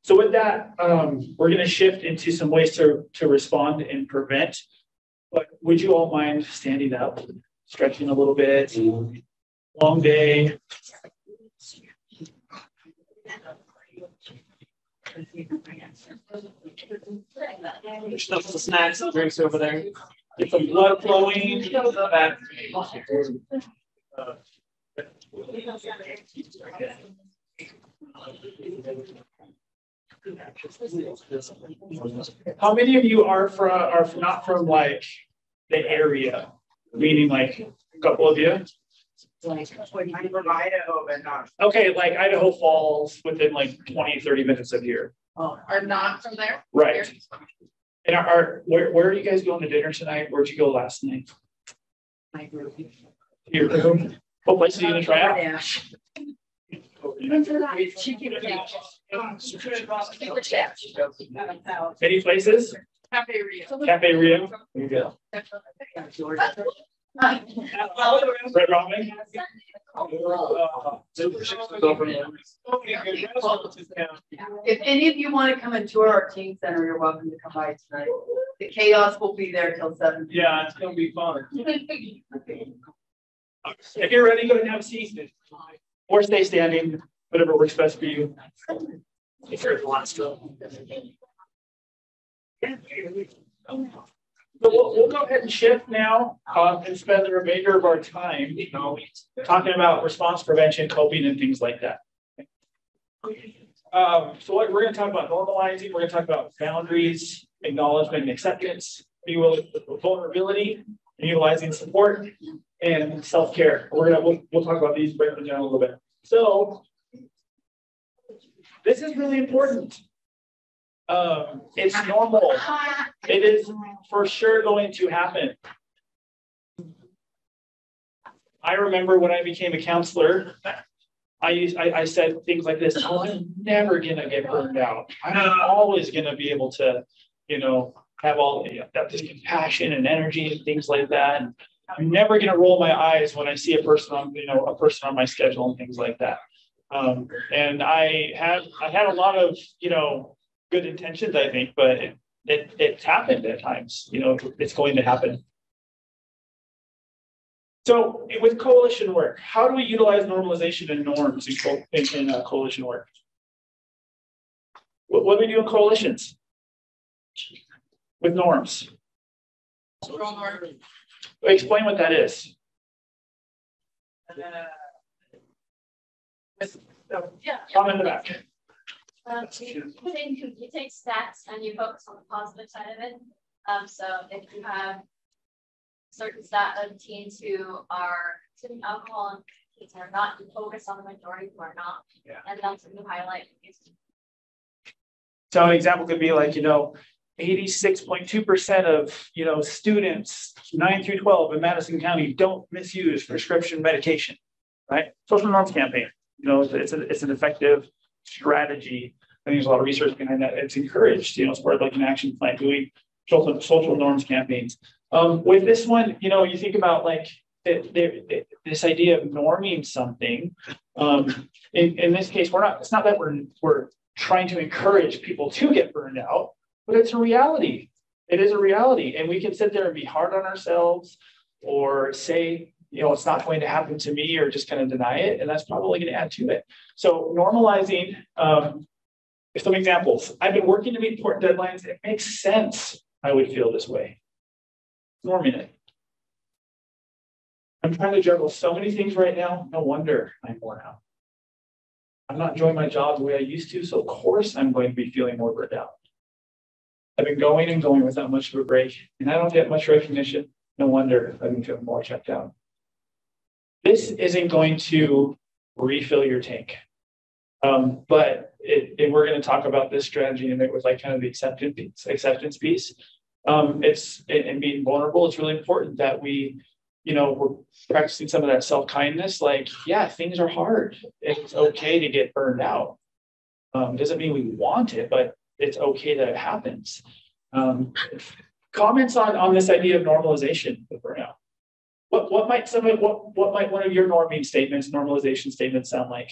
So with that, we're going to shift into some ways to respond and prevent. But would you all mind standing up, stretching a little bit? Long day. There's still some snacks and drinks over there. Get some blood flowing. How many of you are not from like the area? Meaning like a couple of you? I'm from Idaho, but not. Okay, like Idaho Falls within like 20-30 minutes of here. Oh, are not from there? Right. And where are you guys going to dinner tonight? Where'd you go last night? My group. Your room? What place are you going to try out? Any places? Cafe Rio. Cafe Rio. There you go. Red Ramen. If any of you want to come and tour our teen center, you're welcome to come by tonight. The chaos will be there till 7 p.m. Yeah, it's gonna be fun. If you're ready, go ahead and have a seat. Or stay standing, whatever works best for you. If you're the last row. So we'll go ahead and shift now and spend the remainder of our time talking about response prevention, coping, and things like that. So what we're going to talk about normalizing, we're going to talk about boundaries, acknowledgement, and acceptance, vulnerability, and utilizing support, and self-care. We'll talk about these, break them down a little bit. So this is really important. It's normal. It is for sure going to happen. I remember when I became a counselor, I said things like this: "Oh, I'm never gonna get burned out. I'm always gonna be able to, have all this compassion and energy and things like that. And I'm never gonna roll my eyes when I see a person on my schedule and things like that." And I had a lot of good intentions, I think, but it's happened at times. It's going to happen. So with coalition work, how do we utilize normalization and norms in coalition work? What do we do in coalitions with norms? Explain what that is. I'm in the back. You take stats and you focus on the positive side of it. So if you have a certain stat of teens who are consuming alcohol and kids are not, you focus on the majority who are not. Yeah. And that's what you highlight. So an example could be like, 86.2% of, students 9 through 12 in Maddison County don't misuse prescription medication, right? Social norms campaign, it's an effective strategy. I think there's a lot of research behind that. It's encouraged, as part of like an action plan, doing social norms campaigns. With this one, you think about like this idea of norming something. In this case, it's not that we're trying to encourage people to get burned out, but it's a reality. It is a reality. And we can sit there and be hard on ourselves or say, it's not going to happen to me, or just kind of deny it. And that's probably going to add to it. So normalizing, some examples. I've been working to meet important deadlines. It makes sense I would feel this way. Norming it. I'm trying to juggle so many things right now. No wonder I'm worn out. I'm not enjoying my job the way I used to, so of course I'm going to be feeling more burned out. I've been going and going without much of a break, and I don't get much recognition. No wonder I've been feeling more checked out. This isn't going to refill your tank. But we're going to talk about this strategy and it was like kind of the acceptance piece. And being vulnerable. It's really important that we're practicing some of that self-kindness. Like, yeah, things are hard. It's okay to get burned out. Doesn't mean we want it, but it's okay that it happens. Comments on this idea of normalization of burnout. What might one of your normalization statements sound like?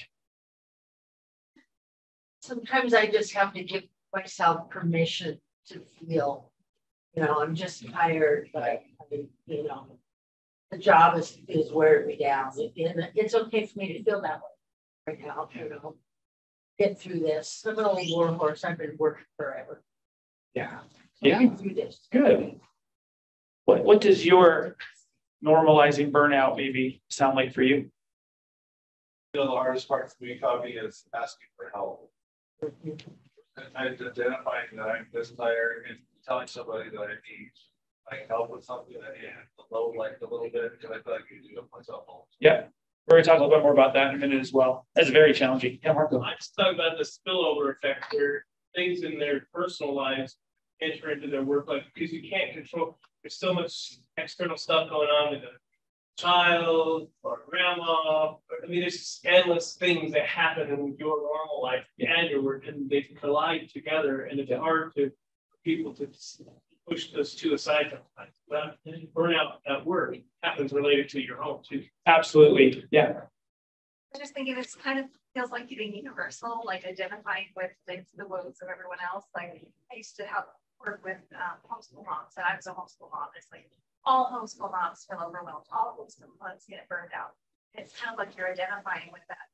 Sometimes I just have to give myself permission to feel, I'm just tired, but the job is wearing me down. And it's okay for me to feel that way right now, get through this. I'm an old war horse. I've been working forever. Yeah. Get through this. Good. What does your normalizing burnout maybe sound like for you? The hardest part for me, Kavi, is asking for help. And identifying that I'm this tired and telling somebody that I need help with something that I have to load a little bit because I feel like I do it myself. Yeah, we're going to talk a little bit more about that in a minute as well. That's very challenging. Yeah, Marco. I'm just talking about the spillover effect where things in their personal lives enter into their work life because you can't control. There's so much external stuff going on with a child or grandma. There's just endless things that happen in your normal life and your work, and they collide together. And it's hard for people to push those two aside sometimes. But burnout at work happens related to your home too. Absolutely, yeah. I was just thinking this kind of feels like being universal, like identifying with the woes of everyone else. Like I used to work with homeschool moms, and I was a homeschool mom. It's like all homeschool moms feel overwhelmed, all homeschool moms get burned out. It's kind of like you're identifying with that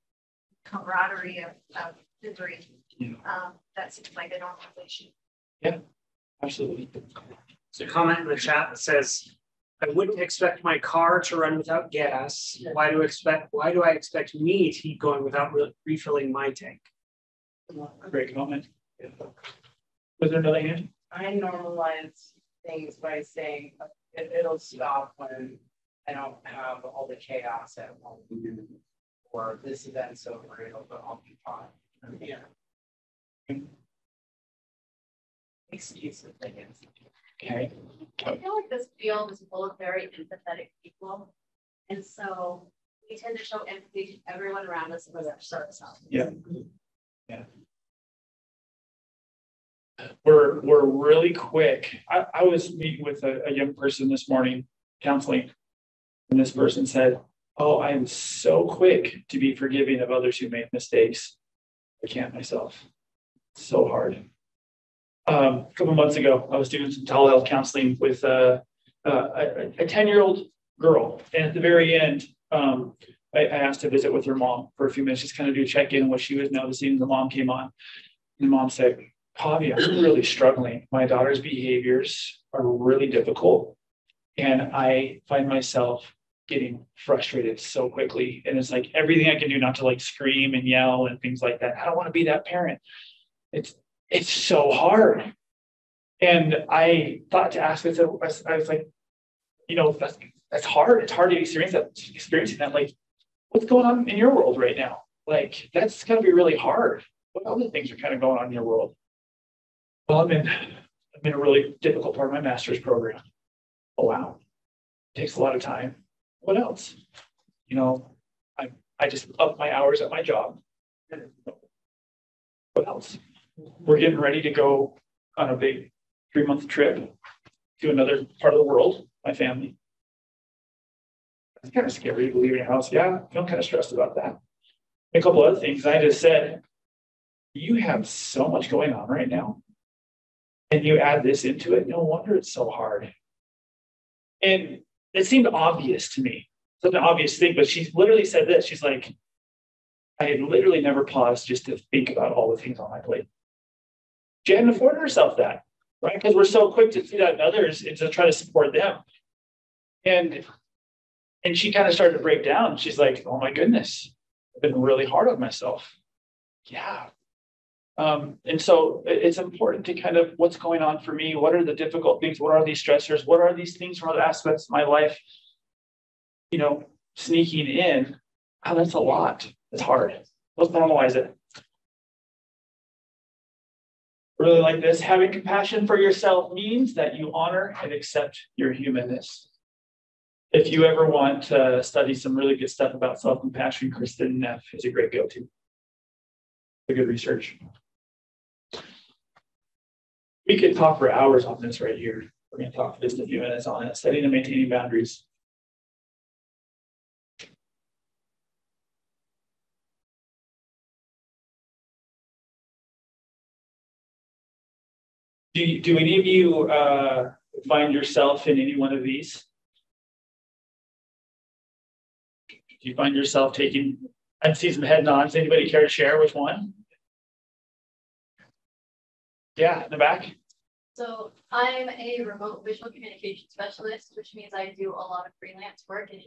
camaraderie of misery. That seems like a normalization. Yeah, absolutely. There's a comment in the chat that says, I wouldn't expect my car to run without gas. Why do I expect me to keep going without refilling my tank? Great comment. Was there another hand? I normalize things by saying it'll stop when I don't have all the chaos at home, or this event's over, I'll be fine. Yeah. Excuses, I guess. Okay. I feel like this field is full of very empathetic people. And so we tend to show empathy to everyone around us for their service. Yeah. Yeah. We're really quick. I was meeting with a young person this morning, counseling, and this person said, oh, I am so quick to be forgiving of others who made mistakes. I can't myself. It's so hard. A couple months ago, I was doing some telehealth counseling with a 10-year-old girl. And at the very end, I asked to visit with her mom for a few minutes, just kind of do a check-in on what she was noticing. The mom came on. And the mom said, Kavi, I'm really struggling. My daughter's behaviors are really difficult. And I find myself getting frustrated so quickly. And it's like everything I can do not to like scream and yell and things like that. I don't want to be that parent. It's so hard. And I thought to ask this, I was like, that's hard. It's hard to experiencing that. Like, what's going on in your world right now? Like, that's gotta be really hard. What other things are kind of going on in your world? Well, I'm in a really difficult part of my master's program. Oh, wow. It takes a lot of time. What else? I just up my hours at my job. What else? We're getting ready to go on a big 3-month trip to another part of the world, my family. It's kind of scary to leave your house. Yeah, I feel kind of stressed about that. A couple other things. I just said, you have so much going on right now. And you add this into it, no wonder it's so hard. And it seemed obvious to me, such an obvious thing, but she literally said this. She's like, I had literally never paused just to think about all the things on my plate. She hadn't afforded herself that, right? Because we're so quick to see that in others and to try to support them. And And she kind of started to break down. She's like, oh my goodness, I've been really hard on myself. Yeah. And so it's important to kind of what's going on for me. What are the difficult things? What are these stressors? What are these things from other aspects of my life, you know, sneaking in? Oh, that's a lot. It's hard. Let's normalize it. Really like this. Having compassion for yourself means that you honor and accept your humanness. If you ever want to study some really good stuff about self-compassion, Kristen Neff is a great go-to. A good research. We could talk for hours on this right here. We're going to talk for just a few minutes on it. Setting and maintaining boundaries. Do any of you find yourself in any one of these? Do you find yourself taking, I see some head nods. Anybody care to share which one? Yeah, in the back. So I'm a remote visual communication specialist, which means I do a lot of freelance work and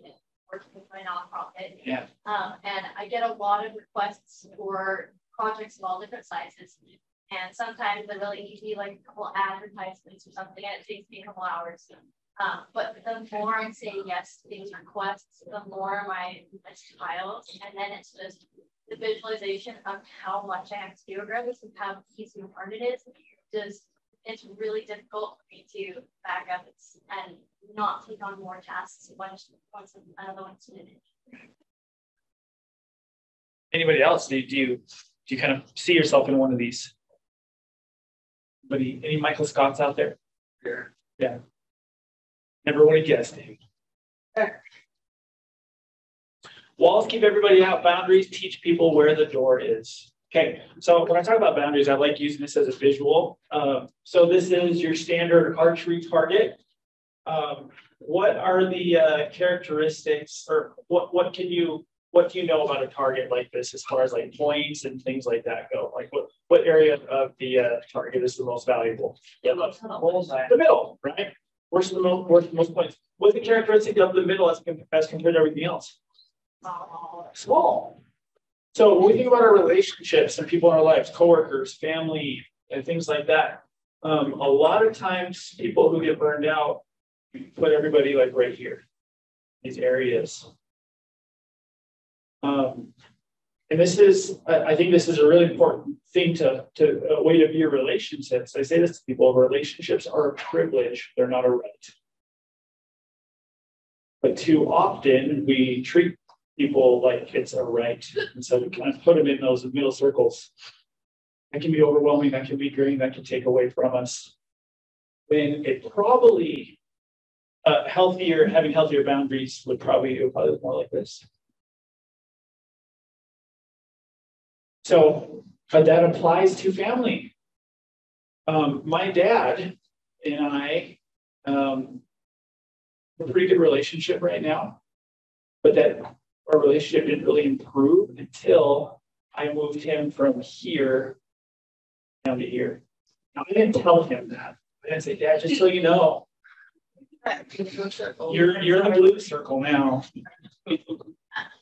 working with my nonprofit. Yeah. And I get a lot of requests for projects of all different sizes. And sometimes they're really easy, like a couple advertisements or something, and it takes me a couple hours. But the more I say yes to these requests, the more my list piles. And then it's just the visualization of how much I have to do around this and how easy and hard it is. It's really difficult for me to back up and not take on more tasks once another one's finished. Anybody else? Do you kind of see yourself in one of these? Any Michael Scotts out there? Yeah. Never would have guessed, Dave. Walls keep everybody out. Boundaries teach people where the door is. Okay, so when I talk about boundaries, I like using this as a visual. So this is your standard archery target. What are the characteristics, or what do you know about a target like this as far as like points and things like that go? Like what area of the target is the most valuable? The middle, right? Where's the most points? What's the characteristic of the middle as compared to everything else? Small. So when we think about our relationships and people in our lives, coworkers, family, and things like that, a lot of times people who get burned out put everybody like right here, these areas. And this is, I think this is a really important thing to a way to view relationships. I say this to people: relationships are a privilege; they're not a right. But too often we treat people like it's a right, and so we kind of put them in those middle circles. That can be overwhelming. That can be draining. That can take away from us. When it probably having healthier boundaries would probably look more like this. So that applies to family. My dad and I have a pretty good relationship right now, but that our relationship didn't really improve until I moved him from here down to here. Now, I didn't tell him that. I didn't say, Dad, just so you know, you're in the blue circle now.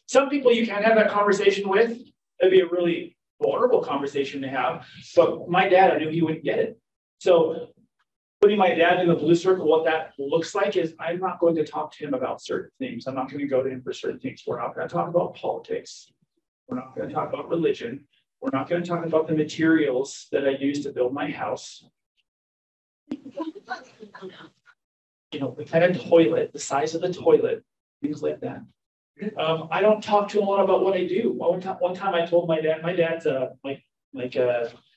Some people you can't have that conversation with. It'd be a really vulnerable conversation to have. But my dad, I knew he wouldn't get it. So putting my dad in the blue circle, what that looks like is I'm not going to talk to him about certain things. I'm not going to go to him for certain things. We're not going to talk about politics. We're not going to talk about religion. We're not going to talk about the materials that I use to build my house. You know, the kind of toilet, the size of the toilet, things like that. I don't talk to him a lot about what I do. One time I told my dad's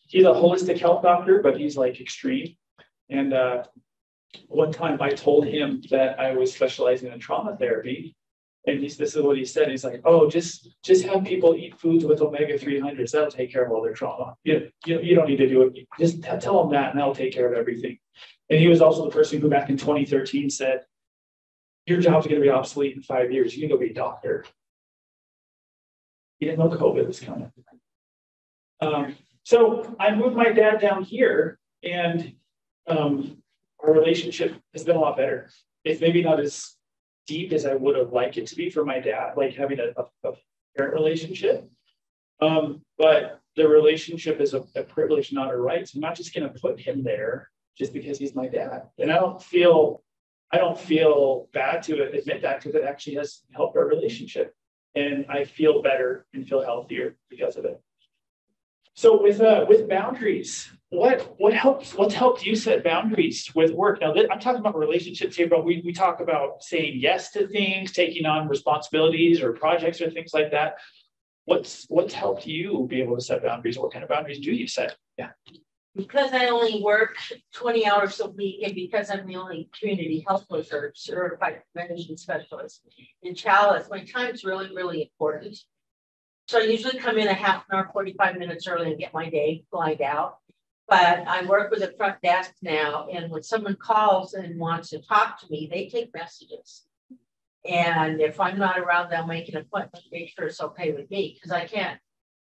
he's a holistic health doctor, but he's like extreme. And one time I told him that I was specializing in trauma therapy. And this is what he said. He's like, oh, just have people eat foods with omega-300s. That'll take care of all their trauma. You don't need to do it. Just tell them that and that'll take care of everything. And he was also the person who back in 2013 said, your job's going to be obsolete in 5 years. You can go be a doctor. He didn't know COVID was coming. So I moved my dad down here, and our relationship has been a lot better. It's maybe not as deep as I would have liked it to be for my dad, like having a parent relationship. But the relationship is a privilege, not a right. So I'm not just going to put him there just because he's my dad. And I don't feel bad to admit that, because it actually has helped our relationship. And I feel better and feel healthier because of it. So with boundaries, what's helped you set boundaries with work? Now I'm talking about relationships here, but we talk about saying yes to things, taking on responsibilities or projects or things like that. What's helped you be able to set boundaries? What kind of boundaries do you set? Yeah. Because I only work 20 hours a week, and because I'm the only community health worker certified prevention specialist in Chalice, my time is really, really important. So I usually come in a half an hour, 45 minutes early and get my day lined out. But I work with a front desk now, and when someone calls and wants to talk to me, they take messages. And if I'm not around, they'll make an appointment, make sure it's okay with me, because I can't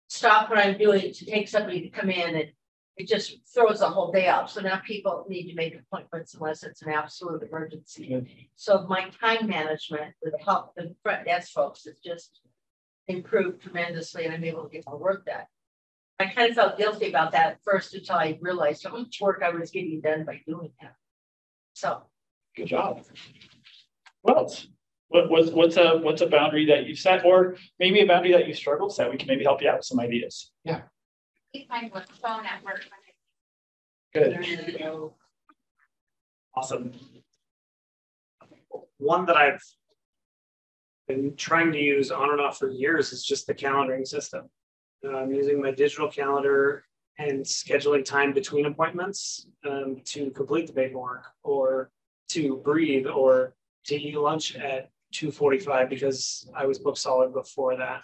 stop what I'm doing to take somebody to come in, and it just throws the whole day off. So now people need to make appointments unless it's an absolute emergency. So my time management with the help of the front desk folks has just improved tremendously, and I'm able to get my work done. I kind of felt guilty about that at first until I realized how much work I was getting done by doing that. So good job. What else? What's a boundary that you've set, or maybe a boundary that you struggled to set? We can maybe help you out with some ideas. Yeah. Keep my phone at work. Good. Awesome. One that I've been trying to use on and off for years is just the calendaring system. I'm using my digital calendar and scheduling time between appointments to complete the paperwork, or to breathe, or to eat lunch at 2:45 because I was booked solid before that.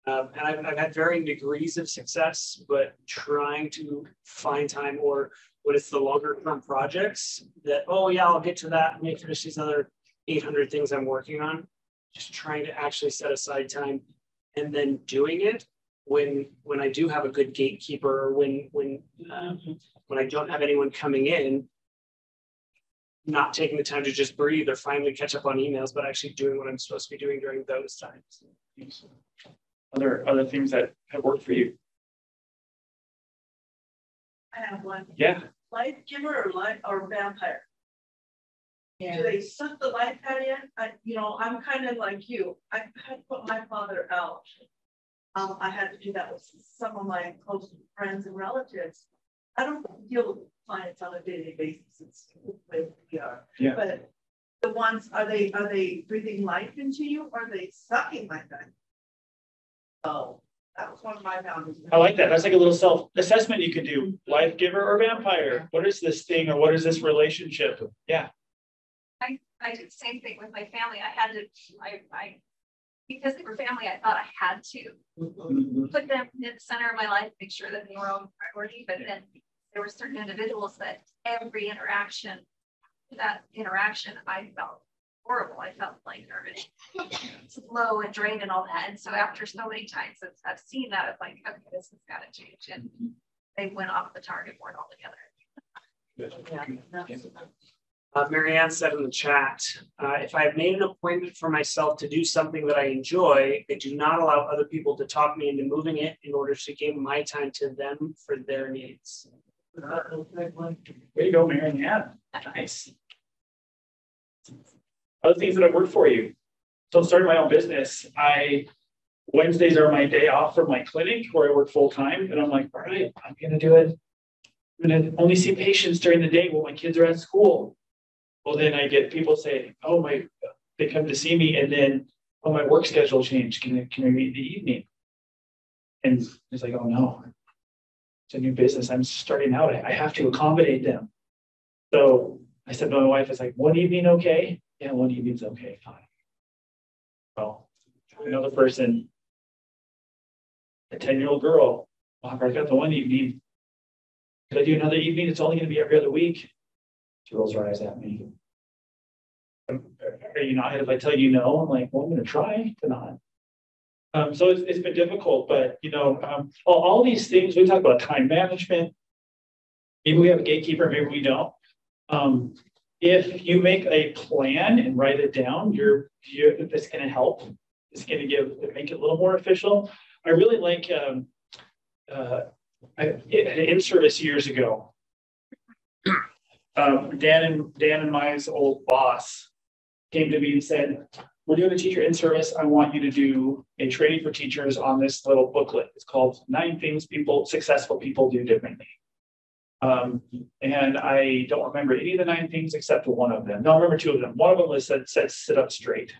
And I've had varying degrees of success, but trying to find time, or when it's the longer term projects that, oh yeah, I'll get to that and make finish these other 800 things I'm working on. Just trying to actually set aside time and then doing it when I do have a good gatekeeper, or when I don't have anyone coming in, not taking the time to just breathe or finally catch up on emails, but actually doing what I'm supposed to be doing during those times. Other things that have worked for you? I have one. Yeah. Life giver or vampire? Yeah. Do they suck the life out in? I'm kind of like you. I had to put my father out. I had to do that with some of my close friends and relatives. I don't deal with clients on a daily basis. It's the way we are. Yeah. But the ones, are they breathing life into you, or are they sucking life out? Oh, that was one of my boundaries. I like that. That's like a little self-assessment you can do. Life giver or vampire? What is this thing, or what is this relationship? Yeah. I did the same thing with my family. I had to, because they were family, I thought I had to put them in the center of my life, make sure that they were on priority. But then there were certain individuals that every interaction, I felt horrible. I felt like nervous, slow and drained and all that. And so after so many times I've seen that, it's like, okay, this has got to change. And they went off the target board altogether. Marianne said in the chat, if I've made an appointment for myself to do something that I enjoy, I do not allow other people to talk me into moving it in order to give my time to them for their needs. Way to go, Marianne. Nice. Other things that have worked for you. So starting my own business, Wednesdays are my day off from my clinic where I work full time. And I'm like, all right, I'm going to do it. I'm going to only see patients during the day while my kids are at school. Well, then I get people say, oh, they come to see me, and then, oh, my work schedule changed. Can I meet in the evening? And it's like, oh no, it's a new business. I'm starting out. I have to accommodate them. So I said to my wife, it's like, one evening, okay? Yeah, one evening's okay, fine. Well, another person, a 10-year-old girl, well, I got the one evening. Could I do another evening? It's only going to be every other week. She rolls her eyes at me. Are you not? If I tell you no, I'm like, well, I'm going to try to not. So it's been difficult, but all these things, we talk about time management. Maybe we have a gatekeeper, maybe we don't. if you make a plan and write it down, that's going to help. It's going to make it a little more official. I really like an in-service years ago. Dan and my old boss came to me and said, "We're doing a teacher in-service. I want you to do a training for teachers on this little booklet. It's called 9 Things Successful People Do Differently." And I don't remember any of the 9 things except for one of them. No, I remember 2 of them. One of them was said sit up straight.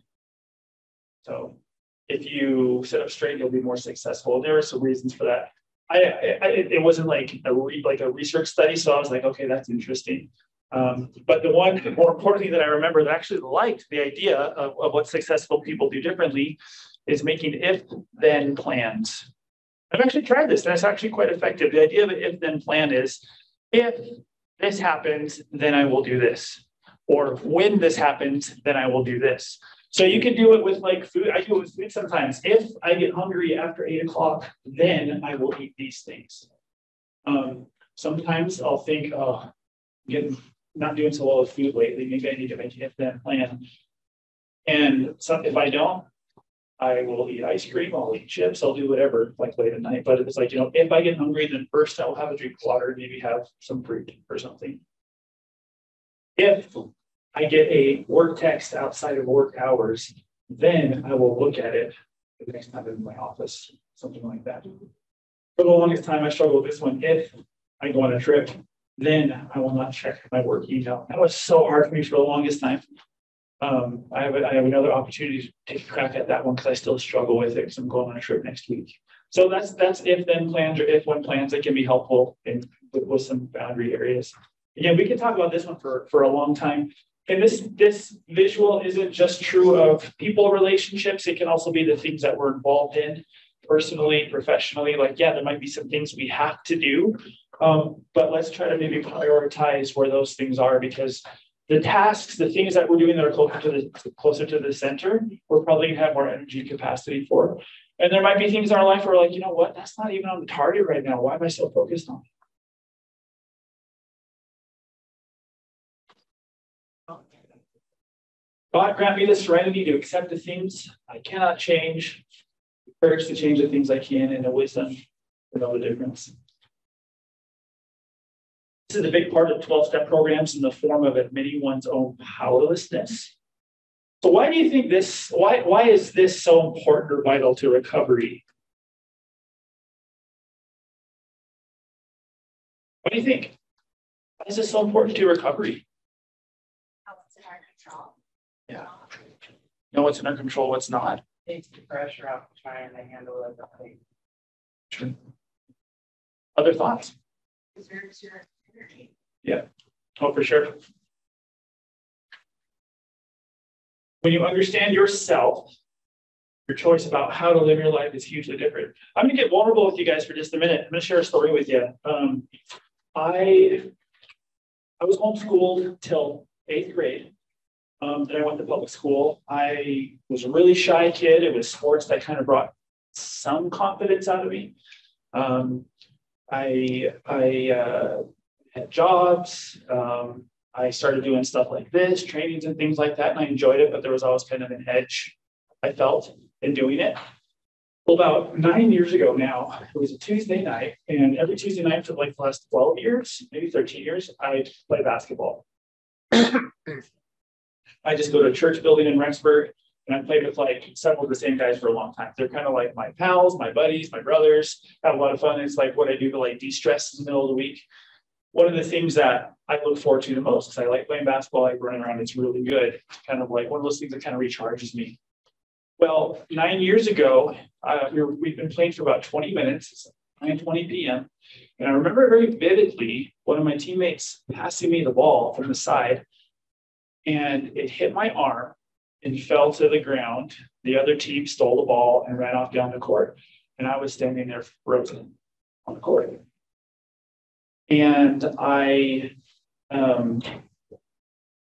So if you sit up straight, you'll be more successful. There are some reasons for that. It wasn't like a research study, so I was like, okay, that's interesting. But the one more importantly that I remember that I actually liked the idea of what successful people do differently is making if-then plans. I've actually tried this, and it's actually quite effective. The idea of an if-then plan is, if this happens, then I will do this. Or when this happens, then I will do this. So you can do it with like food. I do it with food sometimes. If I get hungry after 8 o'clock, then I will eat these things. Sometimes I'll think, oh, not doing so well with food lately. Maybe I need to make an if-then plan. And if I don't, I will eat ice cream, I'll eat chips, I'll do whatever, like late at night. But it's like, if I get hungry, then first I'll have a drink of water, maybe have some fruit or something. If I get a work text outside of work hours, then I will look at it the next time I'm in my office, something like that. For the longest time, I struggled with this one. If I go on a trip, then I will not check my work email. That was so hard for me for the longest time. I have another opportunity to take a crack at that one because I still struggle with it because I'm going on a trip next week. So that's if-then plans or if-when plans that can be helpful with some boundary areas. Again, we can talk about this one for a long time. And this visual isn't just true of people relationships. It can also be the things that we're involved in personally, professionally. Like, yeah, there might be some things we have to do, but let's try to maybe prioritize where those things are, because the tasks, the things that we're doing that are closer to the center, we're probably gonna have more energy capacity for. And there might be things in our life where we're like, you know what, that's not even on the target right now. Why am I so focused on it? God, grant me the serenity to accept the things I cannot change, the courage to change the things I can, and the wisdom to know the difference. This is a big part of 12-step programs in the form of admitting one's own powerlessness. So why do you think this, why is this so important or vital to recovery? What do you think? Why is this so important to recovery? What's in our control? Yeah. Know what's in our control, what's not. Takes the pressure off trying to handle everything. Sure. Other thoughts? Deserves your energy. Yeah. Oh, for sure. When you understand yourself, your choice about how to live your life is hugely different. I'm going to get vulnerable with you guys for just a minute. I'm going to share a story with you. I was homeschooled till 8th grade. Then I went to public school. I was a really shy kid. It was sports that kind of brought some confidence out of me. I had jobs. I started doing stuff like this, trainings and things like that, and I enjoyed it, but there was always kind of an edge I felt in doing it. Well, about 9 years ago now, it was a Tuesday night, and every Tuesday night for like the last 12 years, maybe 13 years, I play basketball. I just go to a church building in Rexburg, and I played with like several of the same guys for a long time. They're kind of like my pals, my buddies, my brothers. Have a lot of fun. It's like what I do to like de-stress in the middle of the week. One of the things that I look forward to the most is I like playing basketball. I like running around. It's really good. It's kind of like one of those things that kind of recharges me. Well, 9 years ago, we've been playing for about 20 minutes. It's 9:20 p.m. And I remember very vividly one of my teammates passing me the ball from the side, and it hit my arm and fell to the ground. The other team stole the ball and ran off down the court. And I was standing there frozen on the court. And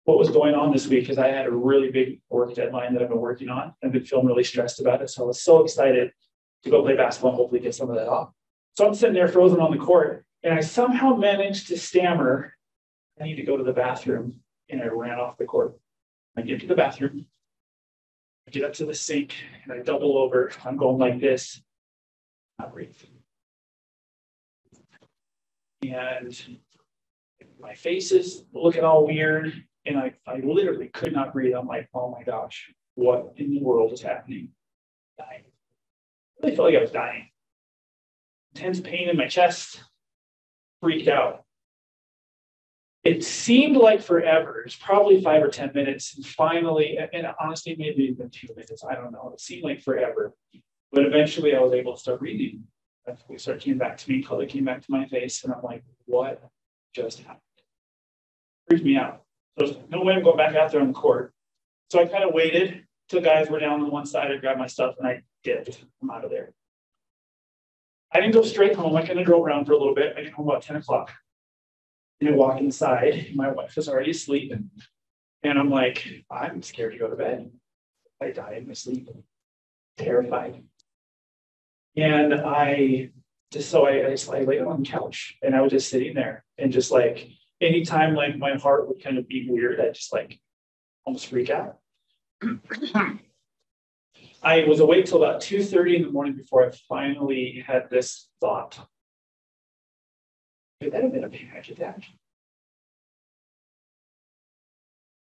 what was going on this week is I had a really big work deadline that I've been working on. I've been feeling really stressed about it. So I was so excited to go play basketball and hopefully get some of that off. So I'm sitting there frozen on the court, and I somehow managed to stammer, I need to go to the bathroom. and I ran off the court. I get to the bathroom, I get up to the sink, and I double over. I'm going like this, not breathe. And my face is looking all weird, and I literally could not breathe. I'm like, oh my gosh, what in the world is happening? Dying. I really felt like I was dying. Intense pain in my chest, freaked out. It seemed like forever. It was probably 5 or 10 minutes. And finally, and honestly, maybe even 2 minutes. I don't know. It seemed like forever. But eventually I was able to start breathing. It started coming back to me, color came back to my face. And I'm like, what just happened? Freaked me out. So there's no way I'm going back out there on the court. So I kind of waited till guys were down on one side. I grabbed my stuff and I dipped. I'm out of there. I didn't go straight home. I kind of drove around for a little bit. I get home about 10 o'clock. And I walk inside. My wife is already asleep. And I'm like, I'm scared to go to bed. I die in my sleep. Terrified. And I laid on the couch and I was just sitting there. And just like, anytime like my heart would kind of beat weird, I just like almost freak out. I was awake till about 2:30 in the morning before I finally had this thought. Could that have been a panic attack?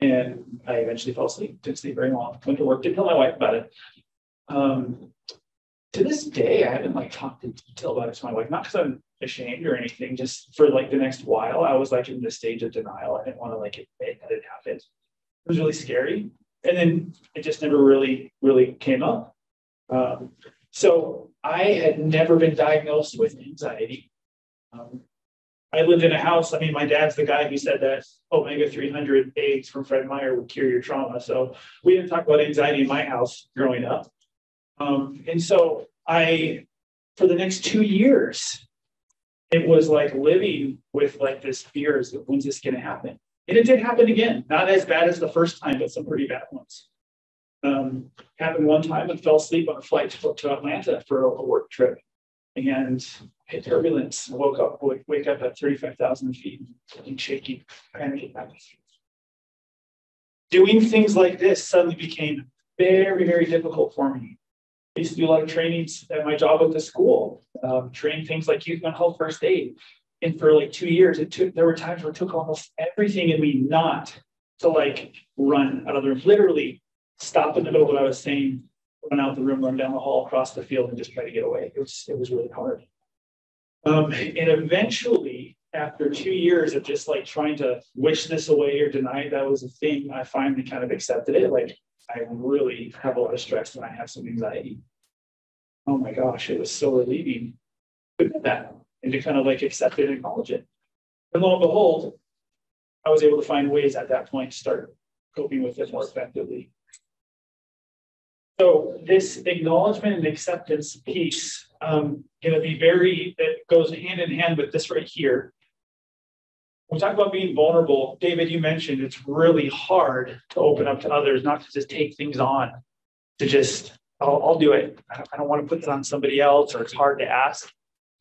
And I eventually fell asleep. Didn't sleep very long. Went to work. Didn't tell my wife about it. To this day, I haven't like talked in detail about it to my wife. Not because I'm ashamed or anything. Just for like the next while, I was like in this stage of denial. I didn't want to like admit that it happened. It was really scary. And then it just never really came up. So I had never been diagnosed with anxiety. I lived in a house. I mean, my dad's the guy who said that omega-300 eggs from Fred Meyer would cure your trauma. So we didn't talk about anxiety in my house growing up. And so for the next 2 years, it was like living with like this fear of when's this going to happen? And it did happen again. Not as bad as the first time, but some pretty bad ones. Happened one time and fell asleep on a flight to Atlanta for a work trip. And hit turbulence. I wake up at 35,000 feet, and shaky, panic attacks. Doing things like this suddenly became very, very difficult for me. I used to do a lot of trainings at my job at the school, train things like youth mental health first aid. And for like 2 years, there were times where it took almost everything in me not to like run out of the room, literally stop in the middle of what I was saying, run out the room, run down the hall, across the field, and just try to get away. It was really hard. And eventually, after 2 years of just like trying to wish this away or deny that was a thing, I finally kind of accepted it. Like I really have a lot of stress and I have some anxiety. Oh my gosh, it was so relieving to admit that and to kind of like accept it and acknowledge it. And lo and behold, I was able to find ways at that point to start coping with it more effectively. So this acknowledgement and acceptance piece going to be it goes hand in hand with this right here. When we talk about being vulnerable, David, you mentioned it's really hard to open up to others, not to just take things on, to just, I'll do it. I don't want to put that on somebody else, or it's hard to ask.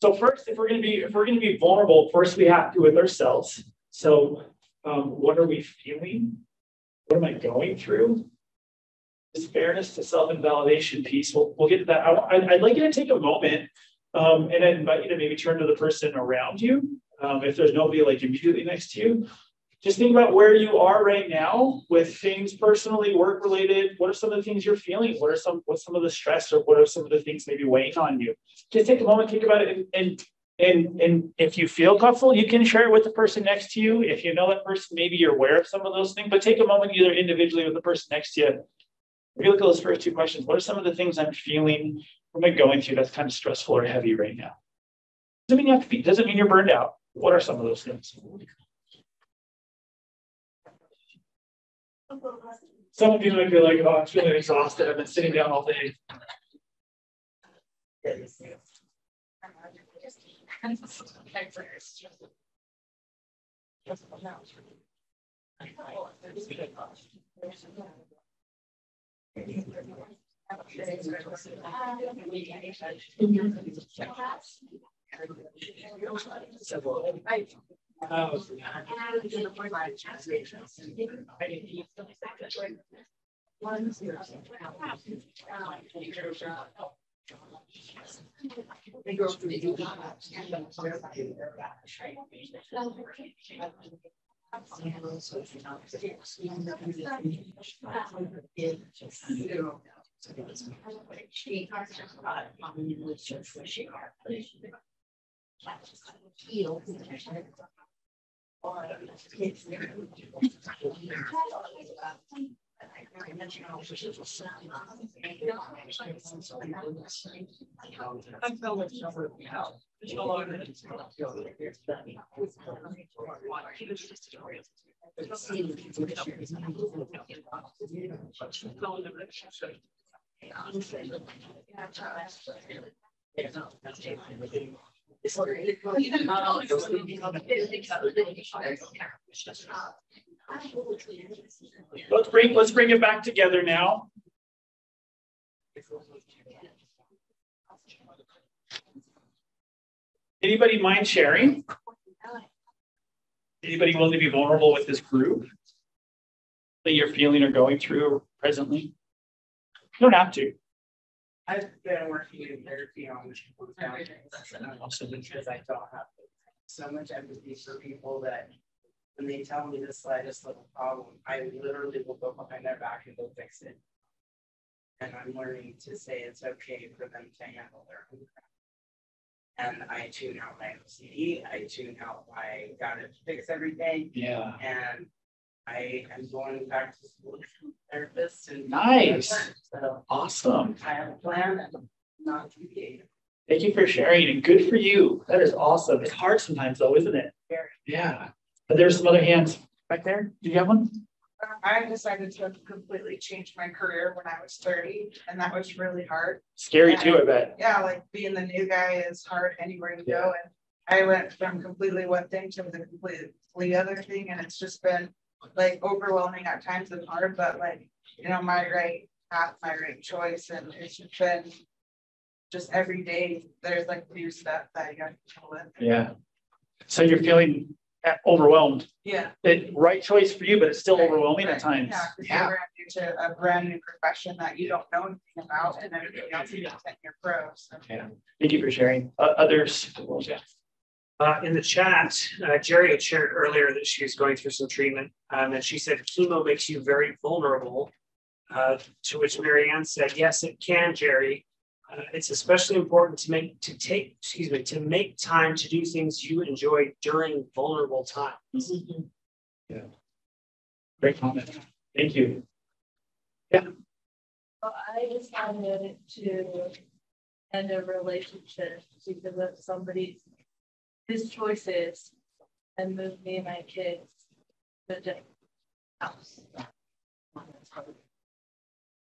So first, if we're going to be vulnerable, first we have to with ourselves. So what are we feeling? What am I going through? This fairness to self-invalidation piece. We'll get to that. I'd like you to take a moment and I invite you to maybe turn to the person around you. If there's nobody like immediately next to you, just think about where you are right now with things personally, work-related. What are some of the things you're feeling? What's some of the stress, or what are some of the things maybe weighing on you? Just take a moment, think about it, and if you feel comfortable, you can share it with the person next to you. If you know that person, maybe you're aware of some of those things, but take a moment either individually with the person next to you. If you look at those first two questions, what are some of the things I'm feeling, what am I going through that's kind of stressful or heavy right now? Doesn't mean you have to be, doesn't mean you're burned out. What are some of those things? Some of you might be like, oh, I'm feeling exhausted. I've been sitting down all day. Let's bring it back together now. Anybody mind sharing? Anybody willing to be vulnerable with this group that you're feeling or going through presently? You don't have to. I've been working in therapy on also because I don't have so much empathy for people that when they tell me the slightest little problem, I literally will go behind their back and go fix it. And I'm learning to say it's okay for them to handle their own crap. And I tune out my OCD, I tune out my gotta fix everything. Yeah. And I am going back to school to therapist and nice. So awesome. I have a plan and I'm not deviating. Thank you for sharing and good for you. That is awesome. It's hard sometimes though, isn't it? Yeah. But there's some other hands back there. Do you have one? I decided to completely change my career when I was 30, and that was really hard. Scary too, I bet. Yeah, like being the new guy is hard anywhere you go. And I went from completely one thing to the completely other thing, and it's just been like overwhelming at times and hard, but like, you know, my right path, my right choice. And it's just been just every day there's like new stuff that you got to deal with. Yeah. So you're feeling overwhelmed. Yeah. The right choice for you, but it's still overwhelming at times. Yeah. You're brand new to a brand new profession that you don't know anything about, and everything else you just think you're pro. So. Yeah. Thank you for sharing. Others. In the chat, Jerry had shared earlier that she's going through some treatment, and she said chemo makes you very vulnerable. To which Marianne said, "Yes, it can, Jerry. It's especially important to make time to do things you enjoy during vulnerable times." Mm-hmm. Yeah. Great comment. Thank you. Yeah. Well, I decided to end a relationship because of somebody's his choices and move me and my kids to a different house.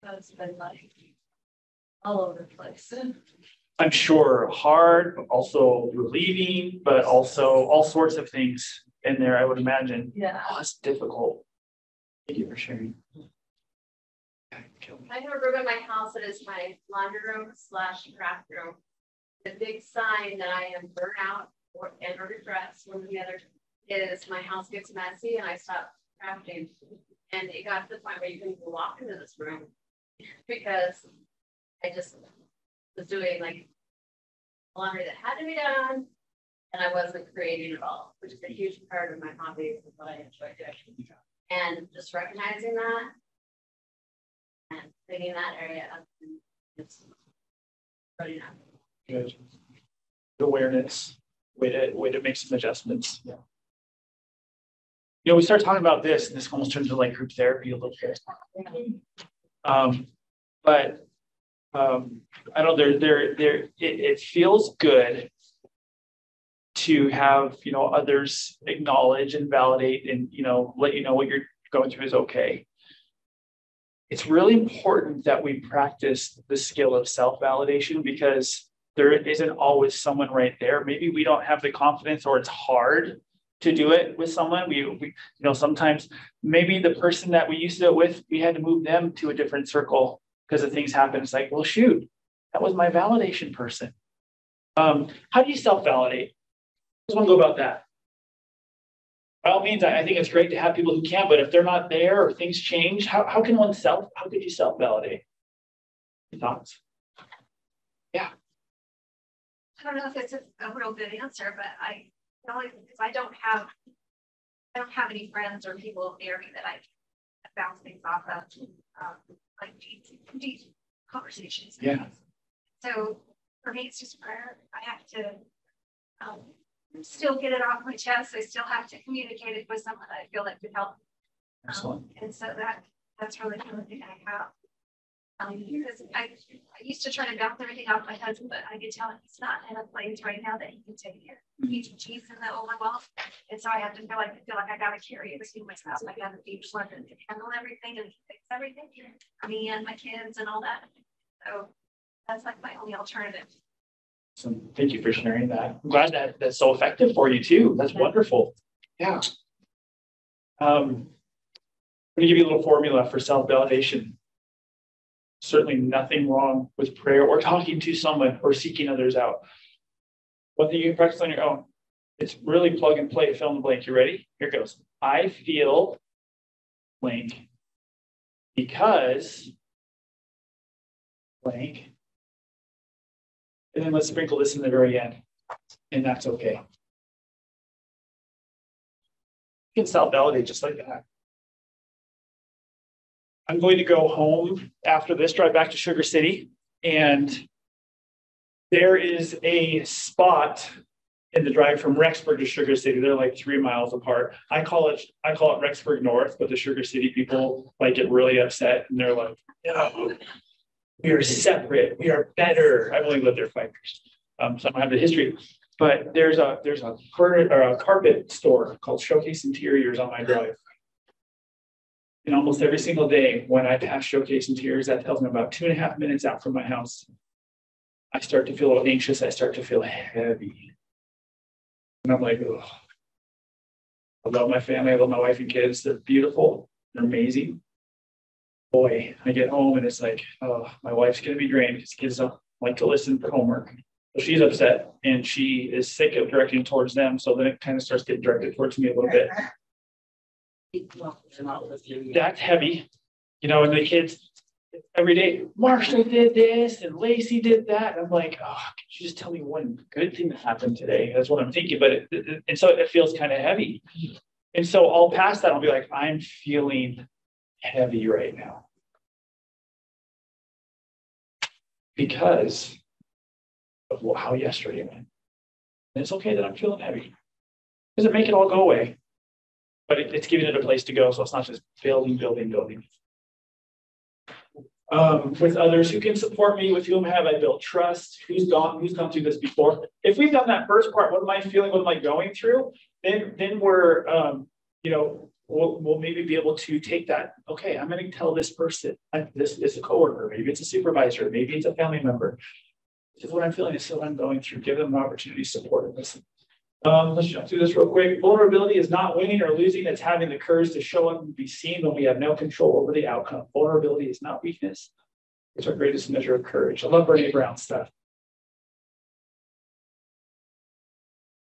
That's been like all over the place. I'm sure hard, but also relieving, but also all sorts of things in there, I would imagine. Yeah. Oh, it's difficult. Thank you for sharing. I have a room in my house that is my laundry room / craft room. The big sign that I am burnout and regrets, one or the other, is my house gets messy and I stop crafting. And it got to the point where you couldn't even walk into this room because I just was doing like laundry that had to be done and I wasn't creating at all, which is a huge part of my hobbies and what I enjoy doing. And just recognizing that and cleaning that area up and it's running up. Good. Awareness. Way to make some adjustments. Yeah. You know, we start talking about this, and this almost turns into like group therapy a little bit. But I don't. It feels good to have others acknowledge and validate and let you know what you're going through is okay. It's really important that we practice the skill of self-validation because there isn't always someone right there. Maybe we don't have the confidence or it's hard to do it with someone. We sometimes maybe the person that we used to do it with, we had to move them to a different circle because of things happen. It's like, well, shoot, that was my validation person. How do you self-validate? I just want to go about that. by all means, I think it's great to have people who can, but if they're not there or things change, how could you self-validate? Your thoughts? Yeah. I don't know if it's a real good answer, but because I don't have any friends or people near me that I bounce things off of, like deep conversations. Yeah. So for me, it's just prayer. I have to still get it off my chest. I still have to communicate it with someone that I feel like could help. Excellent. And so that's really the only thing I have. Because I used to try to bounce everything off my husband, but I could tell he's not in a place right now that he can take it. He's in the overwhelm. And so I have to feel like I gotta carry everything myself. I gotta be pleasant to handle everything and fix everything. Me and my kids and all that. So that's like my only alternative. So thank you for sharing that. I'm glad that that's so effective for you too. That's wonderful. Yeah. I'm going to give you a little formula for self-validation. Certainly nothing wrong with prayer or talking to someone or seeking others out. One thing you can practice on your own. It's really plug and play, fill in the blank. You ready? Here goes. I feel blank because blank. And then let's sprinkle this in the very end. And that's okay. You can self-validate just like that. I'm going to go home after this, drive back to Sugar City, and there is a spot in the drive from Rexburg to Sugar City. They're like 3 miles apart. I call it Rexburg North, but the Sugar City people like get really upset and they're like, no, we are separate. We are better. I've only lived there 5 years, so I don't have the history. But there's a carpet store called Showcase Interiors on my drive. And almost every single day when I pass Showcase Interiors, that tells me about 2.5 minutes out from my house, I start to feel anxious. I start to feel heavy. And I'm like, oh, I love my family. I love my wife and kids. They're beautiful. They're amazing. Boy, I get home and it's like, oh, my wife's going to be drained because kids don't like to listen for homework. So she's upset and she is sick of directing towards them. So then it kind of starts getting directed towards me a little bit. That's heavy, you know, and the kids every day, Marshall did this and Lacey did that. And I'm like, oh, could you just tell me one good thing that happened today? That's what I'm thinking. But and so it feels kind of heavy. And so I'll pass that. I'll be like, I'm feeling heavy right now. Because of how yesterday went. And it's okay that I'm feeling heavy. Doesn't make it all go away. But it's giving it a place to go, so it's not just building. With others who can support me, with whom have I built trust, who's gone through this before. If we've done that first part, what am I feeling, what am I going through? Then we're, we'll maybe be able to take that. Okay, I'm going to tell this person, this is a coworker, maybe it's a supervisor, maybe it's a family member. This is what I'm feeling, this is what I'm going through. Give them an opportunity to support and listen. Let's jump through this real quick. Vulnerability is not winning or losing. It's having the courage to show up and be seen when we have no control over the outcome. Vulnerability is not weakness. It's our greatest measure of courage. I love Brene Brown stuff.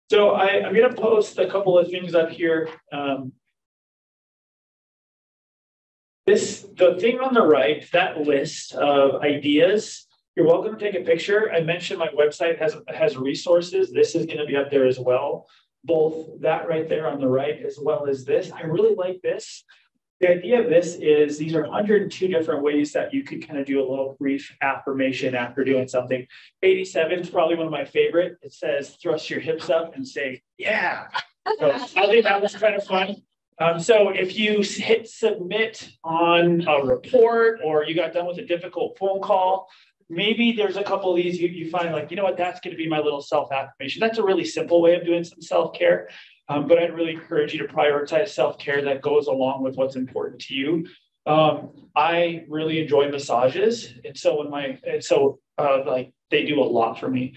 So I'm going to post a couple of things up here. The thing on the right, that list of ideas, you're welcome to take a picture. I mentioned my website has resources. This is going to be up there as well. Both that right there on the right as well as this. I really like this. The idea of this is these are 102 different ways that you could kind of do a little brief affirmation after doing something. 87 is probably one of my favorite. It says, thrust your hips up and say, yeah. So I think that was kind of fun. So if you hit submit on a report or you got done with a difficult phone call, maybe there's a couple of these you find like, you know what, that's going to be my little self-affirmation. That's a really simple way of doing some self-care. But I'd really encourage you to prioritize self-care that goes along with what's important to you. I really enjoy massages. And so they do a lot for me.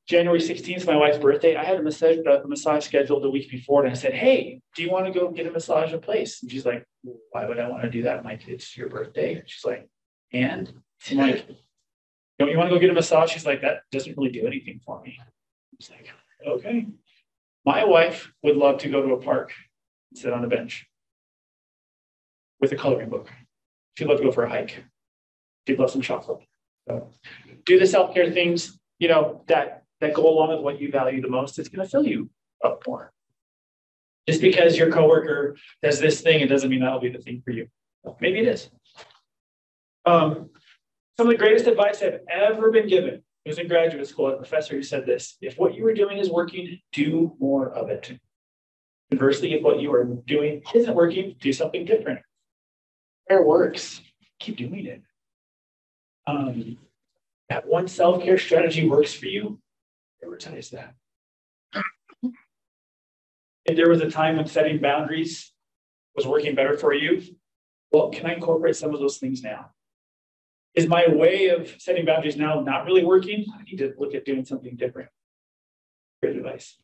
January 16th, my wife's birthday. I had a massage scheduled the week before. And I said, hey, do you want to go get a massage in place? And she's like, why would I want to do that? I'm like, it's your birthday. She's like, and I'm like, don't you want to go get a massage? She's like, that doesn't really do anything for me. I was like, okay. My wife would love to go to a park sit on a bench with a coloring book. If you'd love to go for a hike, if you'd love some chocolate. So do the self-care things, you know, that go along with what you value the most. It's going to fill you up more. Just because your coworker does this thing, it doesn't mean that'll be the thing for you. Maybe it is. Some of the greatest advice I've ever been given was in graduate school. A professor who said this: if what you are doing is working, do more of it. Conversely, if what you are doing isn't working, do something different. Where it works, keep doing it. That one self-care strategy works for you, prioritize that. If there was a time when setting boundaries was working better for you, well, can I incorporate some of those things now? Is my way of setting boundaries now not really working? I need to look at doing something different. Great advice.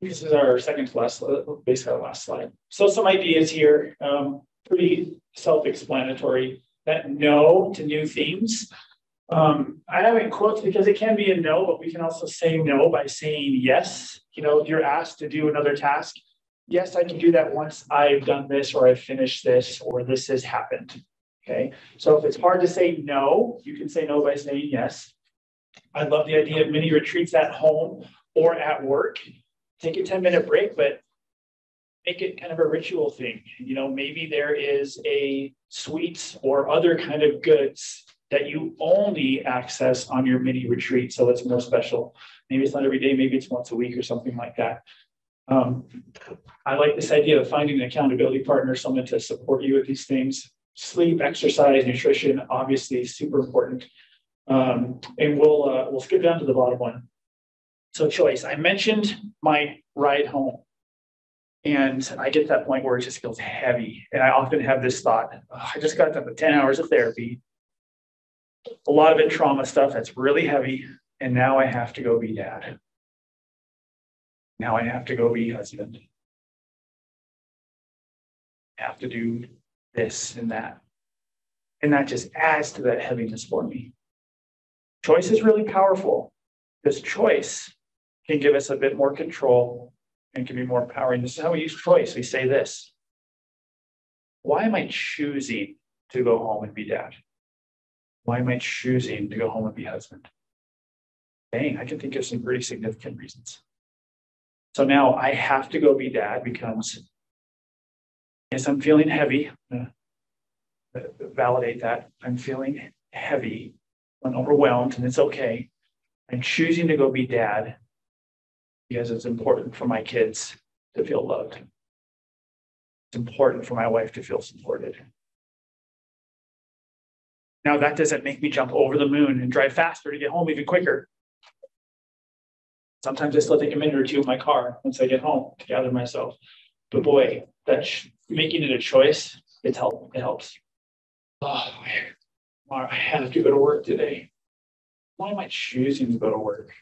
This is our second to last, basically our last slide. So some ideas here, pretty self-explanatory. That no to new themes. I have it in quotes because it can be a no, but we can also say no by saying yes. You know, if you're asked to do another task, yes, I can do that once I've done this, or I've finished this, or this has happened. Okay, so if it's hard to say no, you can say no by saying yes. I love the idea of mini retreats at home or at work. Take a 10-minute break, but make it kind of a ritual thing. You know, maybe there is a sweets or other kind of goods that you only access on your mini retreat, so it's more special. Maybe it's not every day, maybe it's once a week or something like that. I like this idea of finding an accountability partner, someone to support you with these things. Sleep, exercise, nutrition, obviously super important. And we'll skip down to the bottom one. So choice. I mentioned my ride home. And I get to that point where it just feels heavy. And I often have this thought, oh, I just got done with 10 hours of therapy. A lot of it trauma stuff that's really heavy. And now I have to go be dad. Now I have to go be husband. I have to do this and that. And that just adds to that heaviness for me. Choice is really powerful because choice can give us a bit more control and can be more empowering. This is how we use choice. We say this: why am I choosing to go home and be dad? Why am I choosing to go home and be husband? Dang, I can think of some pretty significant reasons. So now I have to go be dad becomes, yes, I'm feeling heavy. Validate that. I'm feeling heavy. I'm overwhelmed, and it's okay. I'm choosing to go be dad because it's important for my kids to feel loved. It's important for my wife to feel supported. Now, that doesn't make me jump over the moon and drive faster to get home even quicker. Sometimes I still take a minute or two in my car once I get home to gather myself. But boy, that's making it a choice. It helps. Oh, I have to go to work today. Why am I choosing to go to work?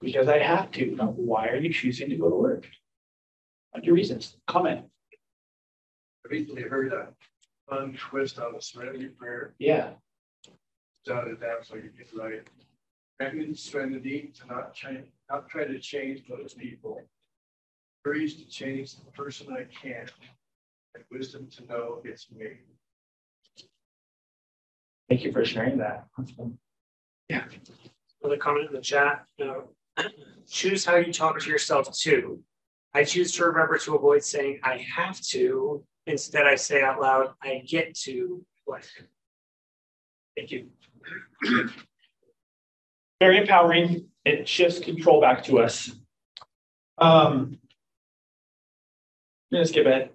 Because I have to. Now, why are you choosing to go to work? What are your reasons? Comment. I recently heard a fun twist on the serenity prayer. Yeah. Started that so you get right. Grant me the serenity to not try to change those people. Courage to change the person I can. And wisdom to know it's me. Thank you for sharing that. Yeah. Another comment in the chat. Choose how you talk to yourself too. I choose to remember to avoid saying I have to. Instead, I say out loud, I get to. What? Thank you. Very empowering. It shifts control back to us. I'm gonna skip ahead.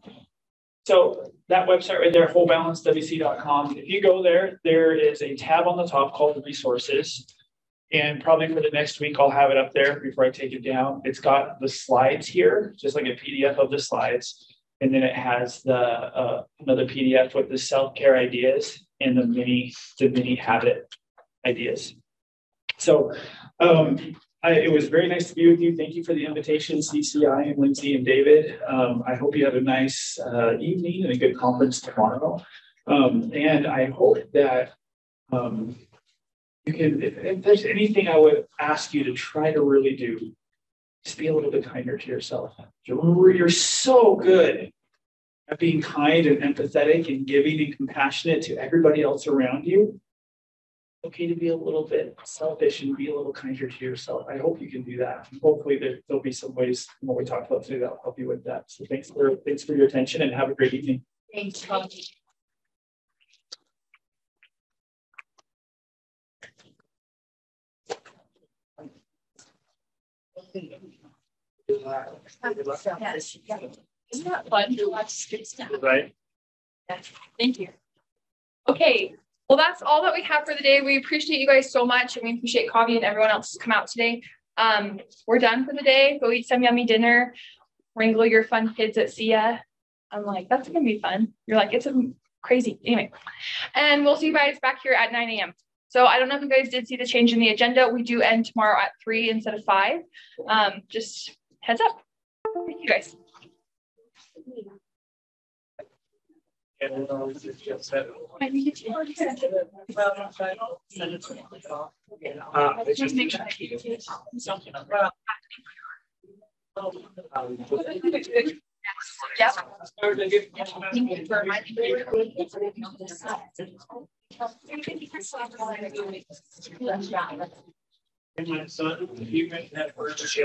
So that website right there, wholebalancewc.com. If you go there, there is a tab on the top called Resources. And probably for the next week, I'll have it up there before I take it down. It's got the slides here, just like a PDF of the slides. And then it has the another PDF with the self-care ideas and the mini habit ideas. So it was very nice to be with you. Thank you for the invitation, CCI and Lindsay and David. I hope you have a nice evening and a good conference tomorrow. And I hope that you can, if there's anything I would ask you to try to really do, just be a little bit kinder to yourself. Remember, you're so good at being kind and empathetic and giving and compassionate to everybody else around you. Okay to be a little bit selfish and be a little kinder to yourself. I hope you can do that. Hopefully there'll be some ways in what we talked about today that'll help you with that. So thanks for your attention and have a great evening. Thanks. Isn't that fun to watch good stuff? Right. Thank you. Okay, well, that's all that we have for the day. We appreciate you guys so much, and we appreciate Kavi and everyone else who's come out today. We're done for the day. Go eat some yummy dinner. Wrangle your fun kids at SIA. I'm like, that's gonna be fun. You're like, it's crazy. Anyway, and we'll see you guys back here at 9 a.m. So I don't know if you guys did see the change in the agenda. We do end tomorrow at 3 instead of 5. Just heads up. Thank you guys. Yep. My son, he went that purchase.